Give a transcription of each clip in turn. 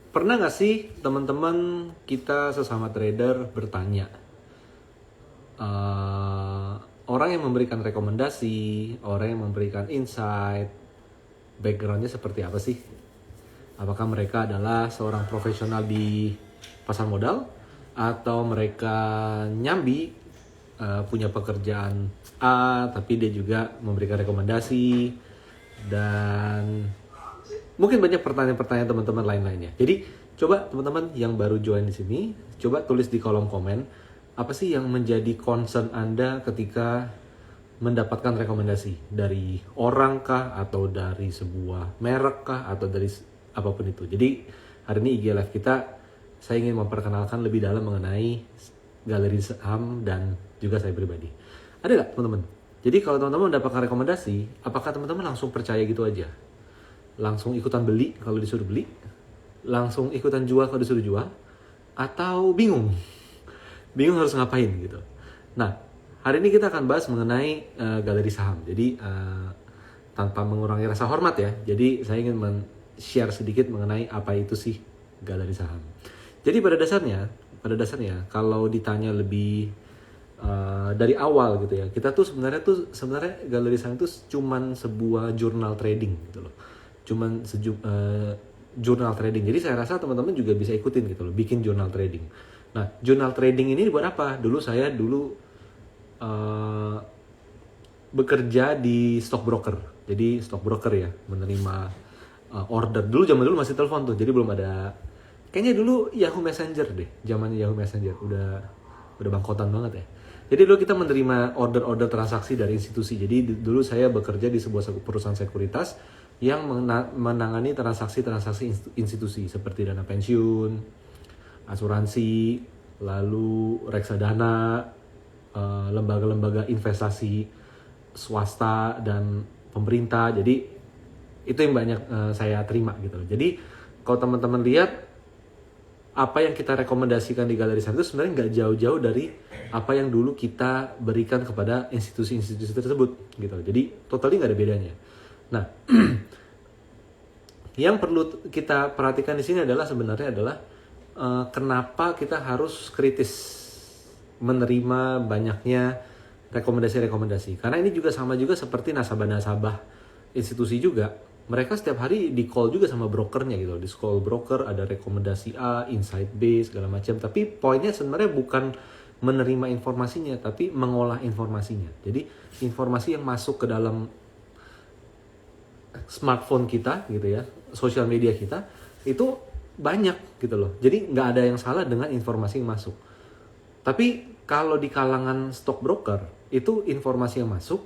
Pernah nggak sih teman-teman kita sesama trader bertanya, eh, orang yang memberikan rekomendasi, orang yang memberikan insight, backgroundnya seperti apa sih? Apakah mereka adalah seorang profesional di pasar modal atau mereka nyambi, punya pekerjaan A tapi dia juga memberikan rekomendasi, dan mungkin banyak pertanyaan-pertanyaan teman-teman lain-lainnya. Jadi coba teman-teman yang baru join di sini, coba tulis di kolom komen apa sih yang menjadi concern Anda ketika mendapatkan rekomendasi dari orang kah, atau dari sebuah merek kah, atau dari apapun itu. Jadi hari ini IG Live kita, saya ingin memperkenalkan lebih dalam mengenai galeri saham dan juga saya pribadi. Ada nggak teman-teman? Jadi kalau teman-teman mendapatkan rekomendasi, apakah teman-teman langsung percaya gitu aja? Langsung ikutan beli kalau disuruh beli, langsung ikutan jual kalau disuruh jual, atau bingung harus ngapain gitu. Nah, hari ini kita akan bahas mengenai galeri saham. Jadi tanpa mengurangi rasa hormat ya, jadi saya ingin share sedikit mengenai apa itu sih galeri saham. Jadi pada dasarnya kalau ditanya lebih dari awal gitu ya, kita tuh sebenarnya galeri saham itu cuman sebuah jurnal trading gitu loh. Cuman jurnal trading. Jadi saya rasa teman-teman juga bisa ikutin gitu loh, bikin jurnal trading. Nah, jurnal trading ini buat apa? Saya dulu bekerja di stockbroker. Jadi stockbroker ya, menerima order. Zaman dulu masih telepon tuh, jadi belum ada. Kayaknya dulu Yahoo Messenger deh, zaman Yahoo Messenger udah bangkotan banget ya. Jadi dulu kita menerima order-order transaksi dari institusi. Jadi dulu saya bekerja di sebuah perusahaan sekuritas yang menangani transaksi-transaksi institusi seperti dana pensiun, asuransi, lalu reksadana, lembaga-lembaga investasi swasta dan pemerintah. Jadi itu yang banyak saya terima gitu. Jadi kalau teman-teman lihat apa yang kita rekomendasikan di galeri saham itu sebenarnya nggak jauh-jauh dari apa yang dulu kita berikan kepada institusi-institusi tersebut gitu. Jadi totally nggak ada bedanya. Nah, yang perlu kita perhatikan di sini adalah sebenarnya kenapa kita harus kritis menerima banyaknya rekomendasi-rekomendasi. Karena ini juga sama juga seperti nasabah-nasabah institusi juga. Mereka setiap hari di call juga sama brokernya gitu. Di call broker ada rekomendasi A, insight B, segala macam. Tapi poinnya sebenarnya bukan menerima informasinya, tapi mengolah informasinya. Jadi informasi yang masuk ke dalam smartphone kita gitu ya, sosial media kita, itu banyak gitu loh. Jadi nggak ada yang salah dengan informasi yang masuk. Tapi kalau di kalangan stockbroker, itu informasi yang masuk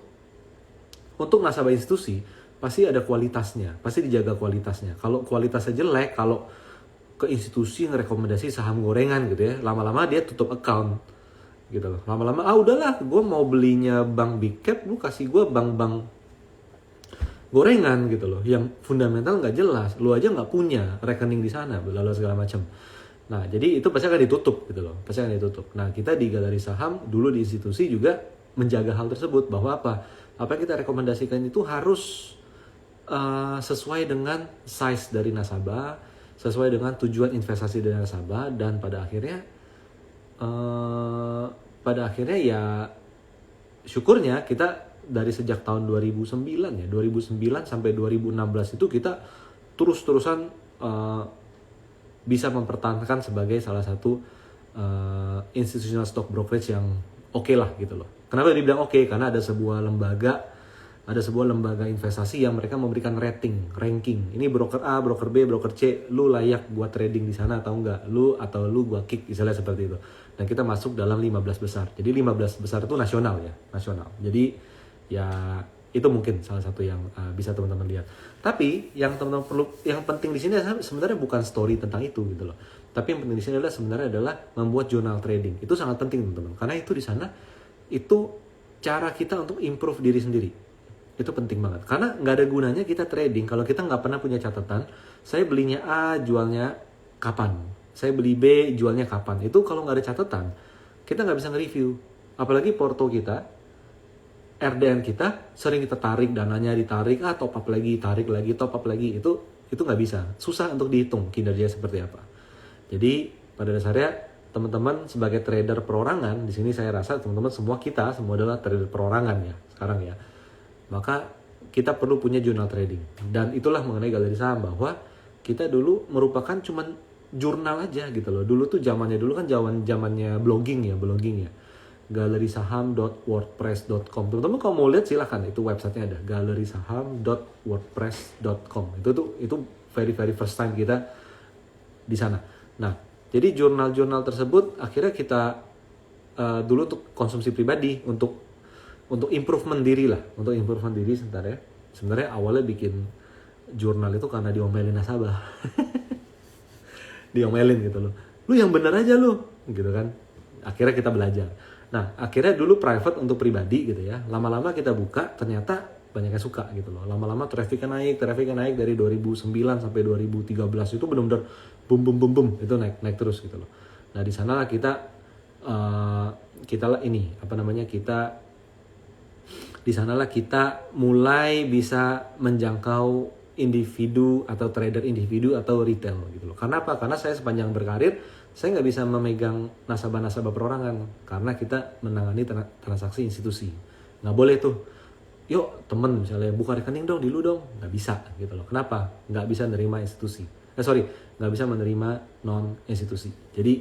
untuk nasabah institusi pasti ada kualitasnya, pasti dijaga kualitasnya. Kalau kualitasnya jelek, kalau ke institusi ngerekomendasi saham gorengan gitu ya, lama-lama dia tutup account gitu loh. Lama-lama udahlah, gue mau belinya bank big cap, lu kasih gue bank-bank gorengan gitu loh, yang fundamental nggak jelas, lu aja nggak punya rekening di sana, lalu segala macam. Nah, jadi itu pasti akan ditutup gitu loh, pasti akan ditutup. Nah, kita di galeri saham dulu di institusi juga menjaga hal tersebut, bahwa apa yang kita rekomendasikan itu harus sesuai dengan size dari nasabah, sesuai dengan tujuan investasi dari nasabah, dan pada akhirnya ya syukurnya kita dari sejak tahun 2009 ya, 2009 sampai 2016 itu kita terus-terusan bisa mempertahankan sebagai salah satu institutional stock brokerage yang oke lah gitu loh. Kenapa dibilang oke? Karena ada sebuah lembaga investasi yang mereka memberikan ranking. Ini broker A, broker B, broker C, lu layak buat trading di sana atau enggak? Lu gua kick, misalnya seperti itu. Dan kita masuk dalam 15 besar. Jadi 15 besar itu nasional. Jadi ya itu mungkin salah satu yang bisa teman-teman lihat. Tapi yang penting di sini sebenarnya bukan story tentang itu gitu loh. Tapi yang penting di sini adalah membuat jurnal trading. Itu sangat penting teman-teman. Karena itu di sana itu cara kita untuk improve diri sendiri. Itu penting banget. Karena nggak ada gunanya kita trading kalau kita nggak pernah punya catatan. Saya belinya A, jualnya kapan? Saya beli B, jualnya kapan? Itu kalau nggak ada catatan, kita nggak bisa nge-review. Apalagi porto kita, RDN kita, sering kita tarik, dananya ditarik, top up lagi, tarik lagi, top up lagi. Itu Itu nggak bisa, susah untuk dihitung kinerja seperti apa. Jadi pada dasarnya teman-teman sebagai trader perorangan, di sini saya rasa teman-teman semua adalah trader perorangan ya sekarang ya. Maka kita perlu punya jurnal trading. Dan itulah mengenai galeri saham, bahwa kita dulu merupakan cuman jurnal aja gitu loh. Dulu tuh zamannya kan zamannya blogging ya. galerisaham.wordpress.com. Teman-teman kalau mau lihat silahkan, itu websitenya ada, galerisaham.wordpress.com. Itu very first time kita di sana. Nah, jadi jurnal-jurnal tersebut akhirnya kita dulu untuk konsumsi pribadi, untuk improvement diri lah, sebentar ya. Sebenarnya awalnya bikin jurnal itu karena diomelin nasabah. Diomelin gitu loh. Lu yang bener aja lu, gitu kan. Akhirnya kita belajar. Nah, akhirnya dulu private untuk pribadi gitu ya. Lama-lama kita buka, ternyata banyak yang suka gitu loh. Lama-lama trafficnya naik dari 2009 sampai 2013 itu benar-benar boom itu naik terus gitu loh. Nah, di sanalah di sanalah kita mulai bisa menjangkau individu atau trader individu atau retail gitu loh. Karena apa? Karena saya sepanjang berkarir saya nggak bisa memegang nasabah perorangan karena kita menangani transaksi institusi. Nggak boleh tuh. Yuk temen misalnya buka rekening dong di lu dong. Nggak bisa gitu loh. Kenapa? Nggak bisa menerima institusi. Nggak bisa menerima non institusi. Jadi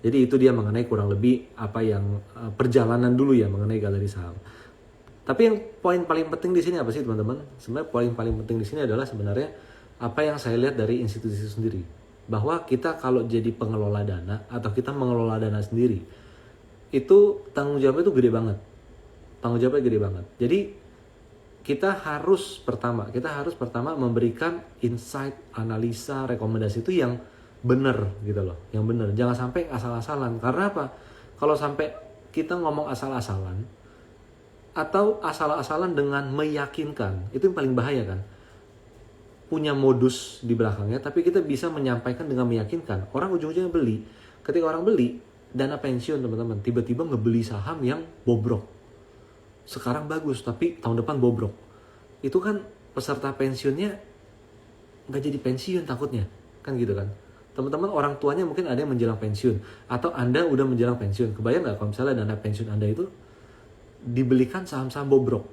itu dia mengenai kurang lebih apa yang perjalanan dulu ya mengenai galeri saham. Tapi yang poin paling penting di sini apa sih teman-teman? Sebenarnya poin paling penting di sini adalah sebenarnya apa yang saya lihat dari institusi itu sendiri. Bahwa kita kalau jadi pengelola dana atau kita mengelola dana sendiri, itu tanggung jawabnya itu gede banget. Jadi kita harus pertama memberikan insight, analisa, rekomendasi itu yang benar gitu loh, yang benar. Jangan sampai asal-asalan. Karena apa? Kalau sampai kita ngomong asal-asalan atau asal-asalan dengan meyakinkan, itu yang paling bahaya kan. Punya modus di belakangnya, tapi kita bisa menyampaikan dengan meyakinkan. Orang ujung-ujungnya beli. Ketika orang beli, dana pensiun teman-teman, tiba-tiba ngebeli saham yang bobrok. Sekarang bagus, tapi tahun depan bobrok. Itu kan peserta pensiunnya nggak jadi pensiun takutnya. Kan gitu kan. Teman-teman orang tuanya mungkin ada yang menjelang pensiun. Atau Anda udah menjelang pensiun. Kebayang nggak kalau misalnya dana pensiun Anda itu dibelikan saham-saham bobrok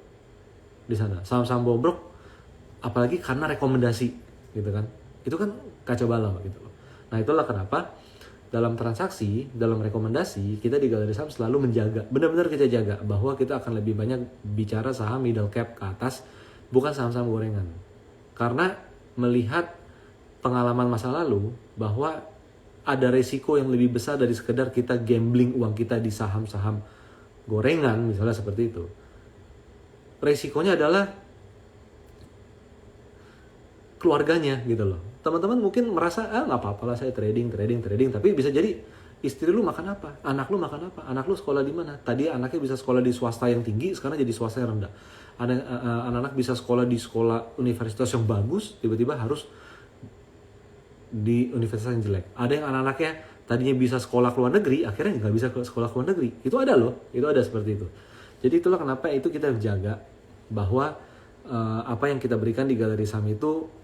di sana. Saham-saham bobrok apalagi karena rekomendasi gitu kan. Itu kan kacau balau gitu loh. Nah, itulah kenapa dalam transaksi, dalam rekomendasi kita di Galeri Saham selalu menjaga, benar-benar kita jaga bahwa kita akan lebih banyak bicara saham middle cap ke atas, bukan saham-saham gorengan. Karena melihat pengalaman masa lalu bahwa ada resiko yang lebih besar dari sekedar kita gambling uang kita di saham-saham gorengan misalnya seperti itu. Resikonya adalah keluarganya gitu loh. Teman-teman mungkin merasa nggak apa-apa lah saya trading, tapi bisa jadi istri lu makan apa, anak lu makan apa, anak lu sekolah di mana. Tadi anaknya bisa sekolah di swasta yang tinggi, sekarang jadi swasta yang rendah. Anak-anak bisa sekolah di sekolah universitas yang bagus, tiba-tiba harus di universitas yang jelek. Ada yang anak-anaknya tadinya bisa sekolah ke luar negeri, akhirnya nggak bisa sekolah ke luar negeri. Itu ada loh, itu ada seperti itu. Jadi itulah kenapa itu kita jaga bahwa apa yang kita berikan di Galeri Saham itu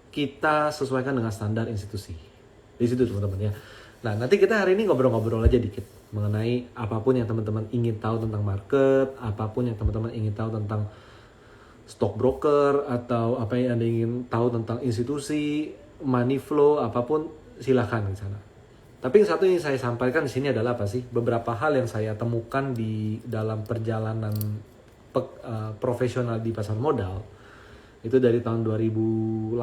kita sesuaikan dengan standar institusi. Di situ teman-teman ya. Nah, nanti kita hari ini ngobrol-ngobrol aja dikit mengenai apapun yang teman-teman ingin tahu tentang market, apapun yang teman-teman ingin tahu tentang stock broker, atau apa yang Anda ingin tahu tentang institusi, money flow, apapun silakan di sana. Tapi satu yang saya sampaikan di sini adalah apa sih? Beberapa hal yang saya temukan di dalam perjalanan profesional di pasar modal. Itu dari tahun 2007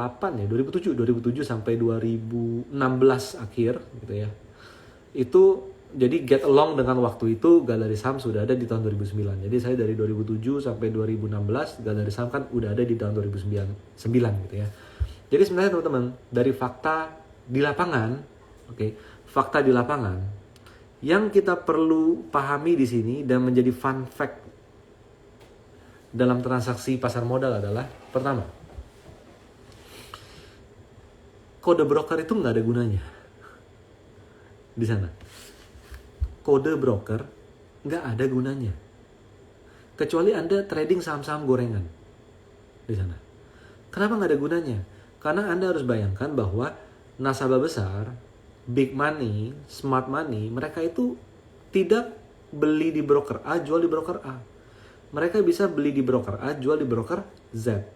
sampai 2016 akhir gitu ya. Itu jadi get along dengan waktu itu Galeri Saham sudah ada di tahun 2009. Jadi saya dari 2007 sampai 2016 Galeri Saham kan udah ada di tahun 2009 gitu ya. Jadi sebenarnya teman-teman dari fakta di lapangan, fakta di lapangan yang kita perlu pahami di sini dan menjadi fun fact dalam transaksi pasar modal adalah pertama, kode broker itu nggak ada gunanya di sana. Kode broker nggak ada gunanya kecuali Anda trading saham-saham gorengan di sana. Kenapa nggak ada gunanya? Karena Anda harus bayangkan bahwa nasabah besar, big money, smart money, mereka itu tidak beli di broker A, jual di broker A. Mereka bisa beli di broker A, jual di broker Z.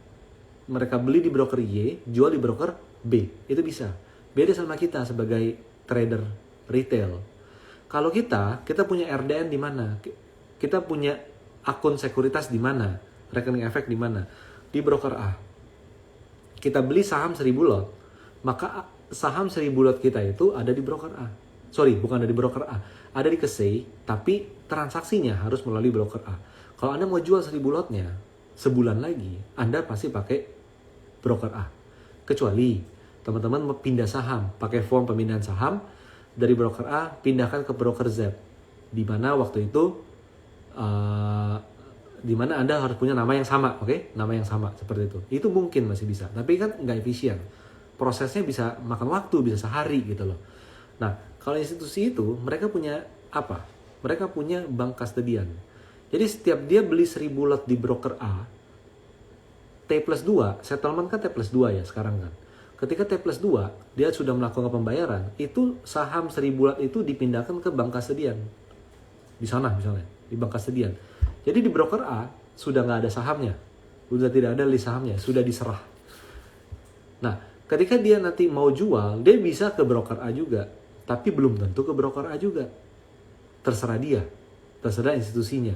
Mereka beli di broker Y, jual di broker B. Itu bisa. Beda sama kita sebagai trader retail. Kalau kita punya RDN di mana? Kita punya akun sekuritas di mana? Rekening efek di mana? Di broker A. Kita beli saham 1000 lot, maka saham 1000 lot kita itu ada di broker A. Sorry, bukan ada di broker A. Ada di KSEI, tapi transaksinya harus melalui broker A. Kalau Anda mau jual 1000 lotnya, sebulan lagi, Anda pasti pakai broker A. Kecuali teman-teman mau pindah saham, pakai form pemindahan saham, dari broker A, pindahkan ke broker Z. Di mana waktu itu, di mana Anda harus punya nama yang sama, oke? Nama yang sama, seperti itu. Itu mungkin masih bisa, tapi kan nggak efisien. Prosesnya bisa makan waktu, bisa sehari gitu loh. Nah, kalau institusi itu, mereka punya apa? Mereka punya bank kastedian. Jadi setiap dia beli 1000 lot di broker A, T+2, settlement kan T+2 ya sekarang kan. Ketika T+2, dia sudah melakukan pembayaran, itu saham 1000 lot itu dipindahkan ke bank kastedian. Di sana misalnya, di bank kastedian. Jadi di broker A, sudah nggak ada sahamnya. Sudah tidak ada list sahamnya, sudah diserah. Nah, ketika dia nanti mau jual, dia bisa ke broker A juga. Tapi belum tentu ke broker A juga. Terserah dia, terserah institusinya.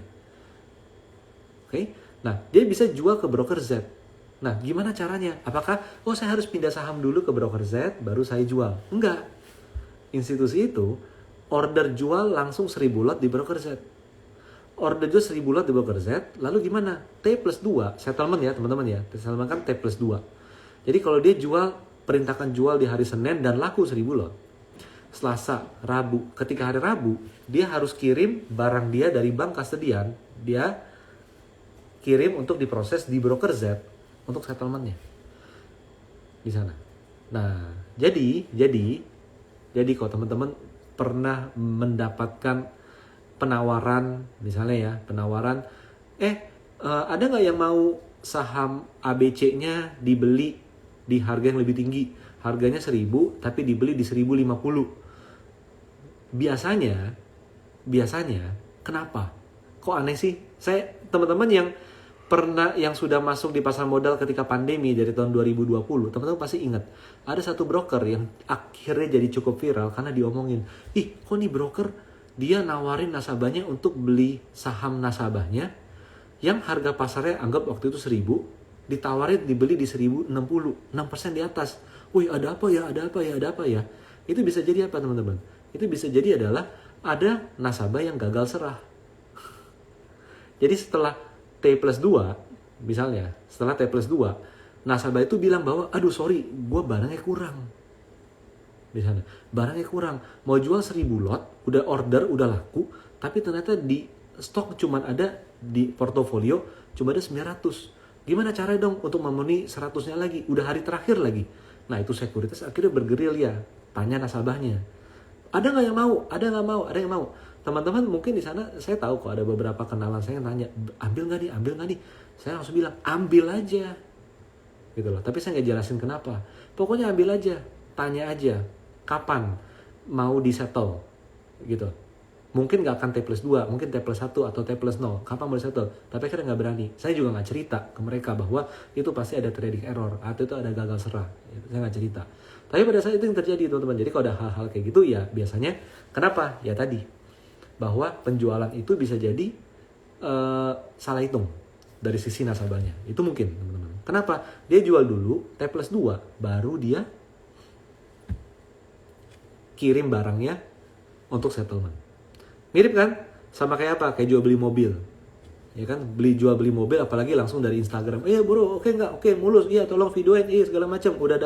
Oke? Nah, dia bisa jual ke broker Z. Nah, gimana caranya? Apakah, saya harus pindah saham dulu ke broker Z, baru saya jual? Enggak. Institusi itu, order jual langsung 1000 lot di broker Z. Order jual 1000 lot di broker Z, lalu gimana? T+2, settlement ya teman-teman ya. Settlement kan T+2. Jadi kalau dia jual, perintahkan jual di hari Senin dan laku 1000 lot. Selasa, Rabu. Ketika hari Rabu, dia harus kirim barang dia dari bank kastedian, dia kirim untuk diproses di broker Z untuk settlementnya di sana. Nah, jadi kalau teman-teman pernah mendapatkan penawaran, misalnya ya, penawaran, ada nggak yang mau saham ABC-nya dibeli di harga yang lebih tinggi? Harganya 1000, tapi dibeli di 1050. Biasanya, kenapa? Kok aneh sih? Teman-teman yang sudah masuk di pasar modal ketika pandemi dari tahun 2020, teman-teman pasti ingat, ada satu broker yang akhirnya jadi cukup viral karena diomongin, kok nih broker dia nawarin nasabahnya untuk beli saham nasabahnya yang harga pasarnya anggap waktu itu 1000, ditawarin dibeli di 1060, 6% di atas. Wih, ada apa ya? Itu bisa jadi apa teman-teman? Itu bisa jadi adalah ada nasabah yang gagal serah. Jadi setelah T+2, misalnya, nasabah itu bilang bahwa, aduh sorry, gue barangnya kurang. Di sana, barangnya kurang. Mau jual 1000 lot, udah order, udah laku, tapi ternyata di stok cuma ada, di portofolio cuma ada 900. Gimana caranya dong untuk memenuhi 100-nya lagi? Udah hari terakhir lagi. Nah itu sekuritas akhirnya bergerilya, tanya nasabahnya. Ada nggak yang mau? Ada yang mau. Teman-teman mungkin di sana saya tahu kok ada beberapa kenalan saya yang nanya, ambil nggak nih? Saya langsung bilang, ambil aja. Gitu loh. Tapi saya nggak jelasin kenapa. Pokoknya ambil aja, tanya aja, kapan mau disettle, gitu. Mungkin nggak akan T+2, mungkin T+1 atau T+0. Kapan mau disettle? Tapi akhirnya nggak berani. Saya juga nggak cerita ke mereka bahwa itu pasti ada trading error atau itu ada gagal serah. Saya nggak cerita. Tapi pada saat itu yang terjadi teman-teman. Jadi kalau ada hal-hal kayak gitu ya biasanya kenapa? Ya tadi bahwa penjualan itu bisa jadi salah hitung dari sisi nasabahnya. Itu mungkin teman-teman. Kenapa? Dia jual dulu T+2 baru dia kirim barangnya untuk settlement. Mirip kan? Sama kayak apa? Kayak jual beli mobil. Ya kan? Jual beli mobil apalagi langsung dari Instagram. Bro, oke enggak? Oke, mulus. Iya, tolong videoin. Segala macam. Udah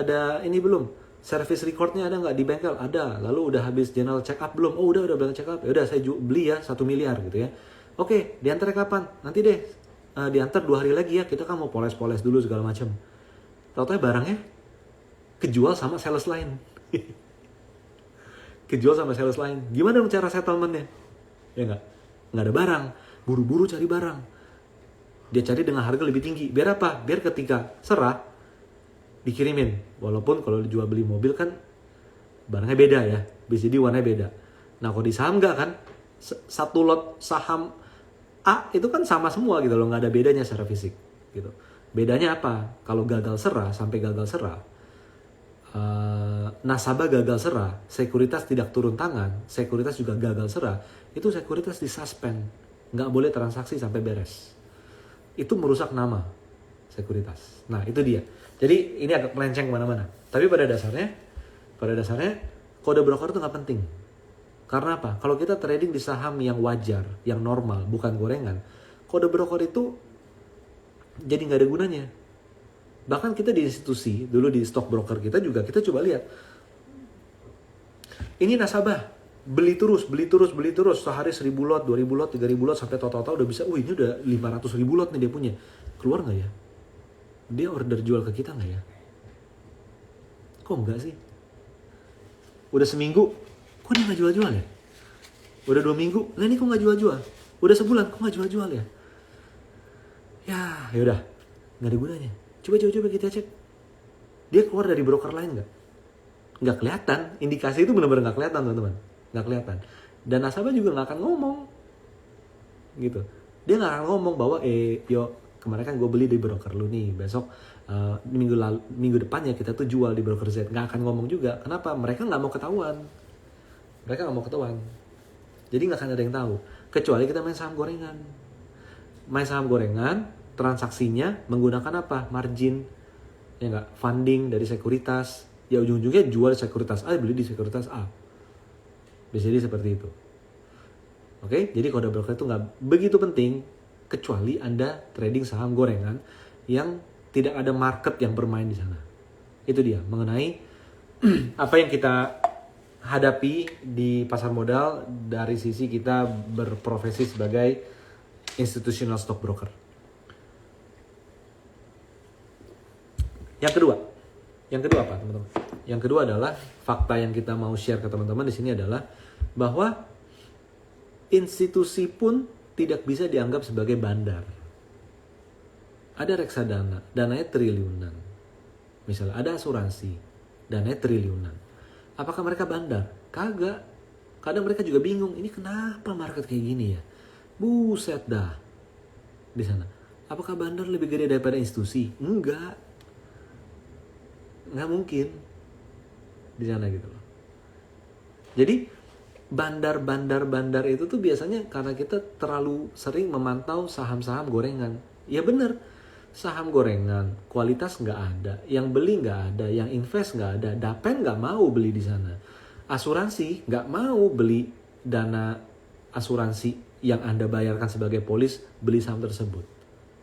ada ini belum? Service recordnya ada nggak di bengkel? Ada. Lalu udah habis general check up belum? Oh udah general check up. Ya udah saya beli ya 1 miliar gitu ya. Oke, diantar kapan? Nanti deh diantar 2 hari lagi ya. Kita kan mau poles-poles dulu segala macam. Tahu-tahu barangnya kejual sama sales lain. Kejual sama sales lain. Gimana dong cara settlementnya? Ya nggak ada barang. Buru-buru cari barang. Dia cari dengan harga lebih tinggi. Biar apa? Biar ketika serah dikirimin. Walaupun kalau dijual beli mobil kan barangnya beda ya, bisa jadi warnanya beda. Nah kalau di saham nggak kan, satu lot saham A itu kan sama semua gitu loh, nggak ada bedanya secara fisik gitu. Bedanya apa? Kalau gagal serah, sampai gagal serah, nasabah gagal serah, sekuritas tidak turun tangan, sekuritas juga gagal serah, itu sekuritas disuspend, nggak boleh transaksi sampai beres. Itu merusak nama sekuritas. Nah itu dia. Jadi ini agak melenceng kemana-mana. Tapi pada dasarnya kode broker itu nggak penting. Karena apa? Kalau kita trading di saham yang wajar, yang normal, bukan gorengan, kode broker itu jadi nggak ada gunanya. Bahkan kita di institusi, dulu di stock broker kita juga, kita coba lihat. Ini nasabah, beli terus, sehari 1.000 lot, 2.000 lot, 3.000 lot, sampai total udah bisa, ini udah 500.000 lot nih dia punya. Keluar nggak ya? Dia order jual ke kita nggak ya? Kok enggak sih? Udah seminggu, kok dia nggak jual-jual ya? Udah 2 minggu, lah ini kok nggak jual-jual? Udah sebulan, kok nggak jual-jual ya? Ya udah, nggak ada gunanya. Coba kita cek. Dia keluar dari broker lain nggak? Nggak kelihatan. Indikasi itu benar-benar nggak kelihatan teman-teman. Nggak kelihatan. Dan nasabah juga nggak akan ngomong. Gitu. Dia nggak akan ngomong bahwa kemarin kan gue beli di broker lu nih. Besok minggu depannya kita tuh jual di broker Z. Nggak akan ngomong juga. Kenapa? Mereka nggak mau ketahuan. Jadi nggak akan ada yang tahu. Kecuali kita main saham gorengan. Transaksinya menggunakan apa? Margin, ya nggak? Funding dari sekuritas. Ya ujung-ujungnya jual sekuritas A, beli di sekuritas A. Bisa jadi seperti itu. Oke, jadi kode broker itu nggak begitu penting, kecuali Anda trading saham gorengan yang tidak ada market yang bermain di sana. Itu dia, mengenai apa yang kita hadapi di pasar modal dari sisi kita berprofesi sebagai institutional stockbroker. Yang kedua apa teman-teman? Yang kedua adalah fakta yang kita mau share ke teman-teman di sini adalah bahwa institusi pun tidak bisa dianggap sebagai bandar. Ada reksadana, dananya triliunan. Misalnya ada asuransi, dananya triliunan. Apakah mereka bandar? Kagak. Kadang mereka juga bingung, ini kenapa market kayak gini ya? Buset dah. Di sana. Apakah bandar lebih gede daripada institusi? Enggak mungkin di sana gitu loh. Jadi bandar itu tuh biasanya karena kita terlalu sering memantau saham-saham gorengan. Ya bener, saham gorengan kualitas nggak ada, yang beli nggak ada, yang invest nggak ada, Dapen nggak mau beli di sana, asuransi nggak mau beli dana asuransi yang Anda bayarkan sebagai polis beli saham tersebut,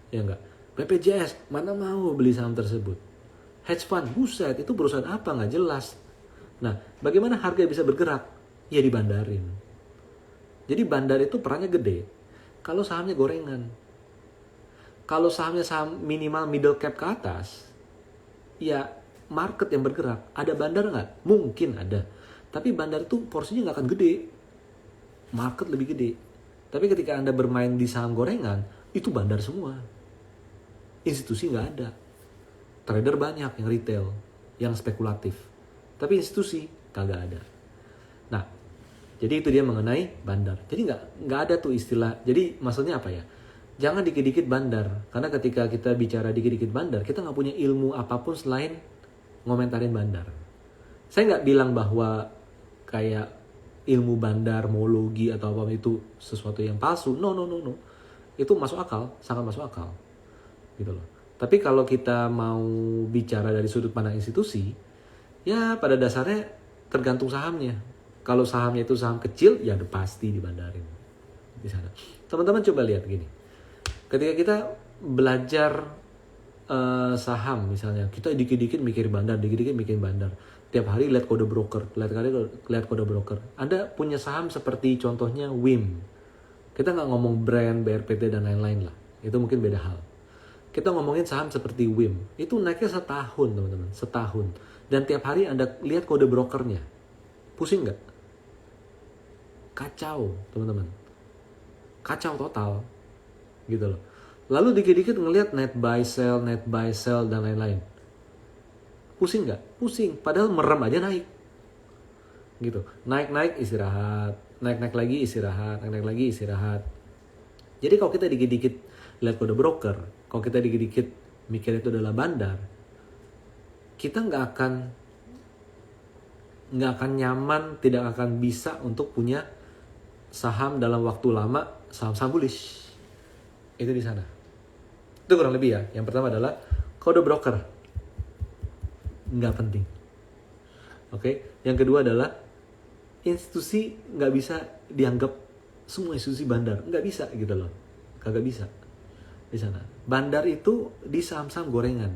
ya nggak? BPJS mana mau beli saham tersebut? Hedge fund, buset, itu perusahaan apa? Nggak jelas. Nah, bagaimana harga bisa bergerak? Ya dibandarin. Jadi bandar itu perannya gede. Kalau sahamnya gorengan. Kalau sahamnya saham minimal middle cap ke atas, ya market yang bergerak. Ada bandar nggak? Mungkin ada. Tapi bandar itu porsinya nggak akan gede. Market lebih gede. Tapi ketika Anda bermain di saham gorengan, itu bandar semua. Institusi nggak ada. Trader banyak yang retail, yang spekulatif. Tapi institusi kagak ada. Nah, jadi itu dia mengenai bandar. Jadi nggak ada tuh istilah. Jadi maksudnya apa ya? Jangan dikit-dikit bandar. Karena ketika kita bicara dikit-dikit bandar, kita nggak punya ilmu apapun selain ngomentarin bandar. Saya nggak bilang bahwa kayak ilmu bandar, mologi atau apa itu sesuatu yang palsu. No. Itu masuk akal, sangat masuk akal. Gitu loh. Tapi kalau kita mau bicara dari sudut pandang institusi, ya pada dasarnya tergantung sahamnya. Kalau sahamnya itu saham kecil, ya udah pasti dibandarin di sana. Teman-teman coba lihat gini. Ketika kita belajar saham misalnya, kita dikit-dikit mikir bandar. Tiap hari lihat kode broker, lihat kode broker. Anda punya saham seperti contohnya WIM. Kita nggak ngomong brand, BRPT dan lain-lain lah. Itu mungkin beda hal. Kita ngomongin saham seperti WIM. Itu naiknya setahun teman-teman. Setahun. Dan tiap hari Anda lihat kode brokernya. Pusing nggak? Kacau teman-teman. Kacau total. Gitu loh. Lalu dikit-dikit ngelihat net buy sell dan lain-lain. Pusing nggak? Pusing. Padahal merem aja naik. Gitu. Naik istirahat. Naik lagi istirahat. Naik lagi istirahat. Jadi kalau kita dikit-dikit lihat kode broker, kalau kita dikit-dikit mikir itu adalah bandar, kita nggak akan nyaman, tidak akan bisa untuk punya saham dalam waktu lama, saham-saham bullish. Itu di sana. Itu kurang lebih ya. Yang pertama adalah kode broker. Nggak penting. Oke. Yang kedua adalah institusi nggak bisa dianggap semua institusi bandar. Nggak bisa gitu loh. Kagak bisa. Di sana. Bandar itu di saham-saham gorengan.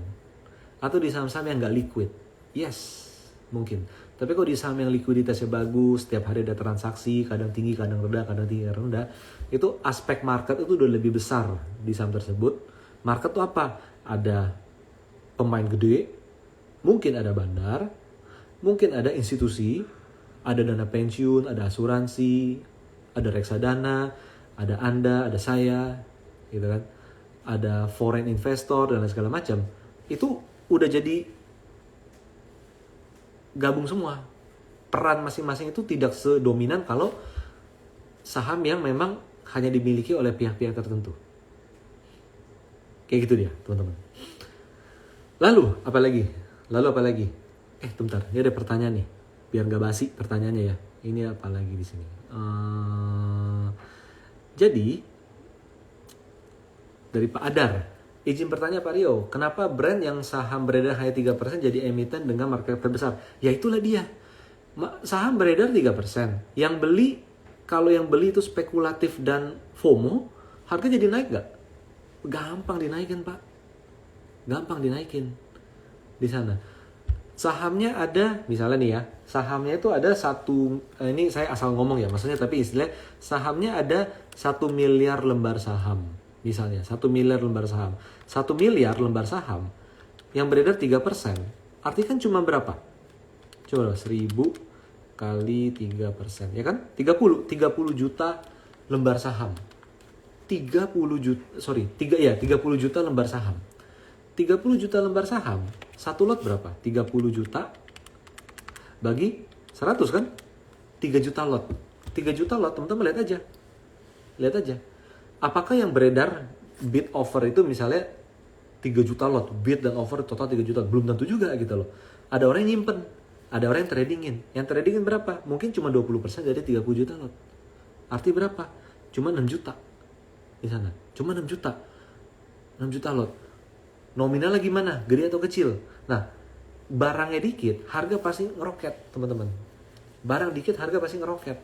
Atau di saham-saham yang nggak liquid. Yes, mungkin. Tapi kalau di saham yang likuiditasnya bagus, setiap hari ada transaksi, kadang tinggi, kadang rendah, kadang tinggi, kadang rendah, itu aspek market itu udah lebih besar di saham tersebut. Market itu apa? Ada pemain gede, mungkin ada bandar, mungkin ada institusi, ada dana pensiun, ada asuransi, ada reksadana, ada Anda, ada saya, gitu kan. Ada foreign investor dan lain segala macam. Itu udah jadi gabung semua. Peran masing-masing itu tidak sedominan kalau saham yang memang hanya dimiliki oleh pihak-pihak tertentu. Kayak gitu dia, teman-teman. Lalu apa lagi? Bentar, ini ada pertanyaan nih. Biar gak basi pertanyaannya ya. Ini apa lagi di sini? Jadi dari Pak Adar, izin bertanya Pak Rio, kenapa brand yang saham beredar hanya 3% jadi emiten dengan market cap terbesar? Ya itulah dia. Saham beredar 3%. Yang beli, kalau yang beli itu spekulatif dan FOMO, harga jadi naik gak? Gampang dinaikin Pak. Gampang dinaikin. Di sana. Sahamnya ada, misalnya nih ya, sahamnya itu ada ini saya asal ngomong ya, maksudnya tapi istilah sahamnya ada 1 miliar lembar saham. Misalnya 1 miliar lembar saham. 1 miliar lembar saham yang beredar 3%. Artinya kan cuma berapa? Coba 1000 kali 3%. Ya kan? 30 juta lembar saham. 30 juta lembar saham. 30 juta lembar saham. Satu lot berapa? 30 juta bagi 100 kan? 3 juta lot. 3 juta lot, teman-teman lihat aja. Lihat aja. Apakah yang beredar bid offer itu misalnya 3 juta lot, bid dan offer total 3 juta, belum tentu juga gitu loh. Ada orang yang nyimpen, ada orang yang tradingin. Yang tradingin berapa? Mungkin cuma 20% dari 30 juta lot. Arti berapa? Cuma 6 juta di sana. Cuma 6 juta. 6 juta lot. Nominalnya gimana? Gede atau kecil? Nah, barangnya dikit, harga pasti ngeroket, teman-teman. Barang dikit, harga pasti ngeroket.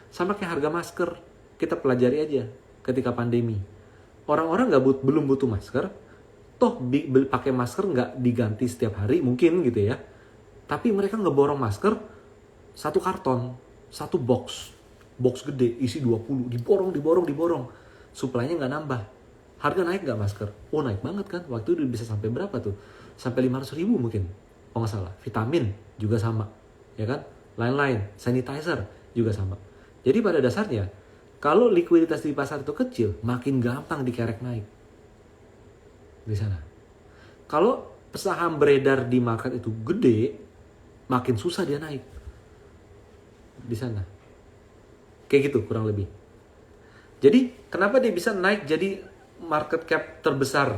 Sama kayak harga masker. Kita pelajari aja ketika pandemi. Orang-orang belum butuh masker, toh pakai masker nggak diganti setiap hari mungkin gitu ya. Tapi mereka ngeborong masker 1 karton, 1 box gede isi 20, diborong. Suplainya nggak nambah. Harga naik nggak masker? Oh naik banget kan. Waktu itu bisa sampai berapa tuh? Sampai 500.000 mungkin. Oh nggak salah. Vitamin juga sama, ya kan? Lain-lain. Sanitizer juga sama. Jadi pada dasarnya kalau likuiditas di pasar itu kecil, makin gampang dikerek naik. Di sana. Kalau saham beredar di market itu gede, makin susah dia naik. Di sana. Kayak gitu kurang lebih. Jadi kenapa dia bisa naik jadi market cap terbesar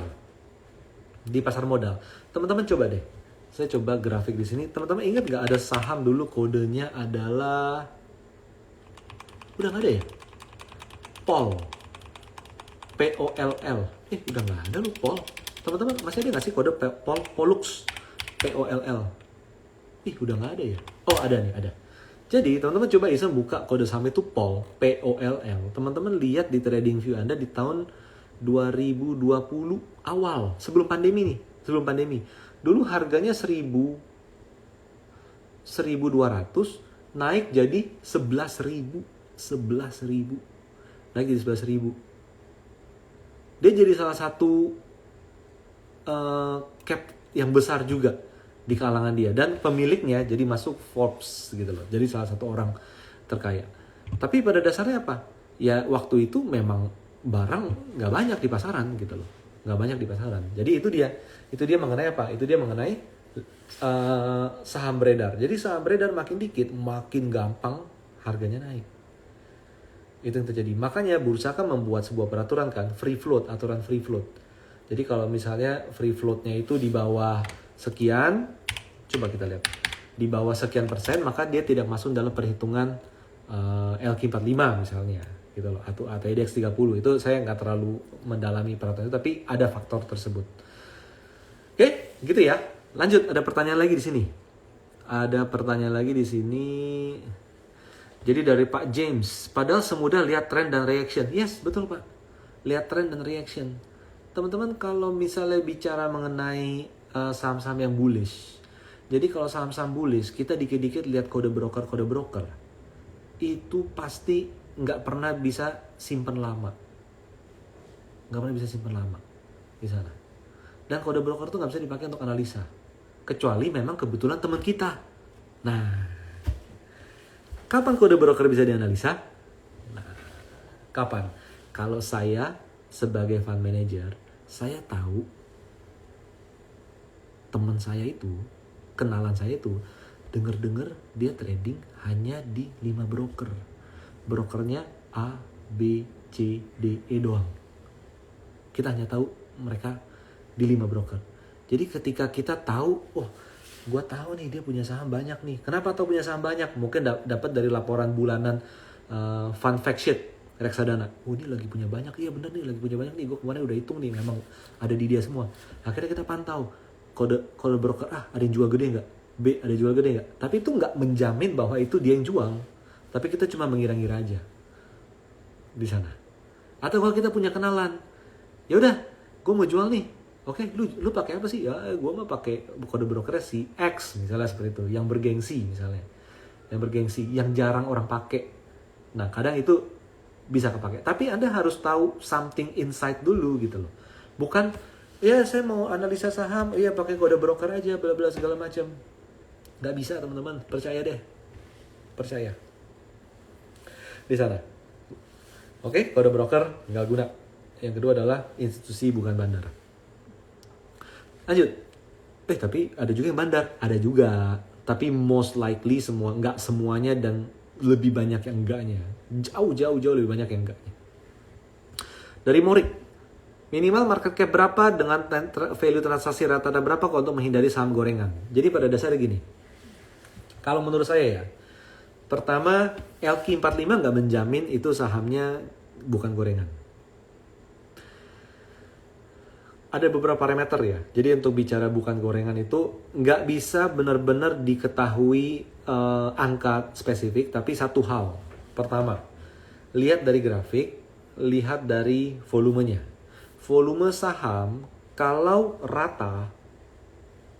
di pasar modal? Teman-teman coba deh. Saya coba grafik di sini. Teman-teman ingat gak ada saham dulu kodenya adalah... Udah gak ada ya? POL. POLL. Udah gak ada lu POL. Teman-teman masih ada gak sih kode POL? Pollux. POLL. Udah gak ada ya? Oh ada nih, ada. Jadi teman-teman coba iseng buka kode saham itu POL. POLL. Teman-teman lihat di trading view Anda di tahun 2020 awal. Sebelum pandemi nih. Sebelum pandemi. Dulu harganya 1.200. Naik jadi 11.000. Naik jadi 11.000. Dia jadi salah satu cap yang besar juga di kalangan dia. Dan pemiliknya jadi masuk Forbes gitu loh. Jadi salah satu orang terkaya. Tapi pada dasarnya apa? Ya waktu itu memang barang gak banyak di pasaran gitu loh. Gak banyak di pasaran. Jadi itu dia mengenai apa? Itu dia mengenai saham beredar. Jadi saham beredar makin dikit, makin gampang harganya naik. Itu yang terjadi. Makanya bursa kan membuat sebuah peraturan kan, free float, aturan free float. Jadi kalau misalnya free floatnya itu di bawah sekian, coba kita lihat. Di bawah sekian persen, maka dia tidak masuk dalam perhitungan LQ45 misalnya. Gitu loh, atau IDX 30. Itu saya nggak terlalu mendalami peraturan itu, tapi ada faktor tersebut. Oke, gitu ya. Lanjut, ada pertanyaan lagi di sini. Jadi dari Pak James, padahal semudah lihat tren dan reaction. Yes, betul Pak. Lihat tren dan reaction. Teman-teman kalau misalnya bicara mengenai saham-saham yang bullish. Jadi kalau saham-saham bullish, kita dikit-dikit lihat kode broker. Itu pasti nggak pernah bisa simpen lama. Di sana. Dan kode broker tuh nggak bisa dipakai untuk analisa. Kecuali memang kebetulan teman kita. Nah, kapan kode broker bisa dianalisa? Nah, kapan? Kalau saya sebagai fund manager, saya tahu teman saya itu, kenalan saya itu, denger dia trading hanya di 5 broker. Brokernya A, B, C, D, E doang. Kita hanya tahu mereka di 5 broker. Jadi ketika kita tahu, gue tahu nih dia punya saham banyak nih. Kenapa tahu punya saham banyak? Mungkin dapat dari laporan bulanan fund fact sheet reksadana. Ini lagi punya banyak. Iya bener nih, lagi punya banyak nih. Gue kemarin udah hitung nih, memang ada di dia semua. Akhirnya kita pantau kode broker A, ada yang jual gede nggak? B, ada yang jual gede nggak? Tapi itu nggak menjamin bahwa itu dia yang jual. Tapi kita cuma mengira-ngira aja di sana. Atau kalau kita punya kenalan, ya udah, gue mau jual nih. Oke, lu pakai apa sih? Ya, gue mah pakai kode broker si X misalnya, seperti itu, yang bergengsi misalnya, yang jarang orang pakai. Nah, kadang itu bisa kepake. Tapi Anda harus tahu something inside dulu gitu loh. Bukan, ya saya mau analisa saham, ya pakai kode broker aja, bla bla segala macam. Nggak bisa teman-teman, percaya deh, percaya. Di sana. Oke, kode broker nggak guna. Yang kedua adalah institusi bukan bandar. Lanjut. Tapi ada juga yang bandar. Ada juga. Tapi most likely nggak semuanya dan lebih banyak yang enggaknya. Jauh lebih banyak yang enggaknya. Dari Morik. Minimal market cap berapa dengan value transaksi rata-rata berapa untuk menghindari saham gorengan. Jadi pada dasarnya gini. Kalau menurut saya ya. Pertama, LQ45 nggak menjamin itu sahamnya bukan gorengan. Ada beberapa parameter ya. Jadi untuk bicara bukan gorengan itu nggak bisa benar-benar diketahui angka spesifik. Tapi satu hal. Pertama, lihat dari grafik, lihat dari volumenya. Volume saham kalau rata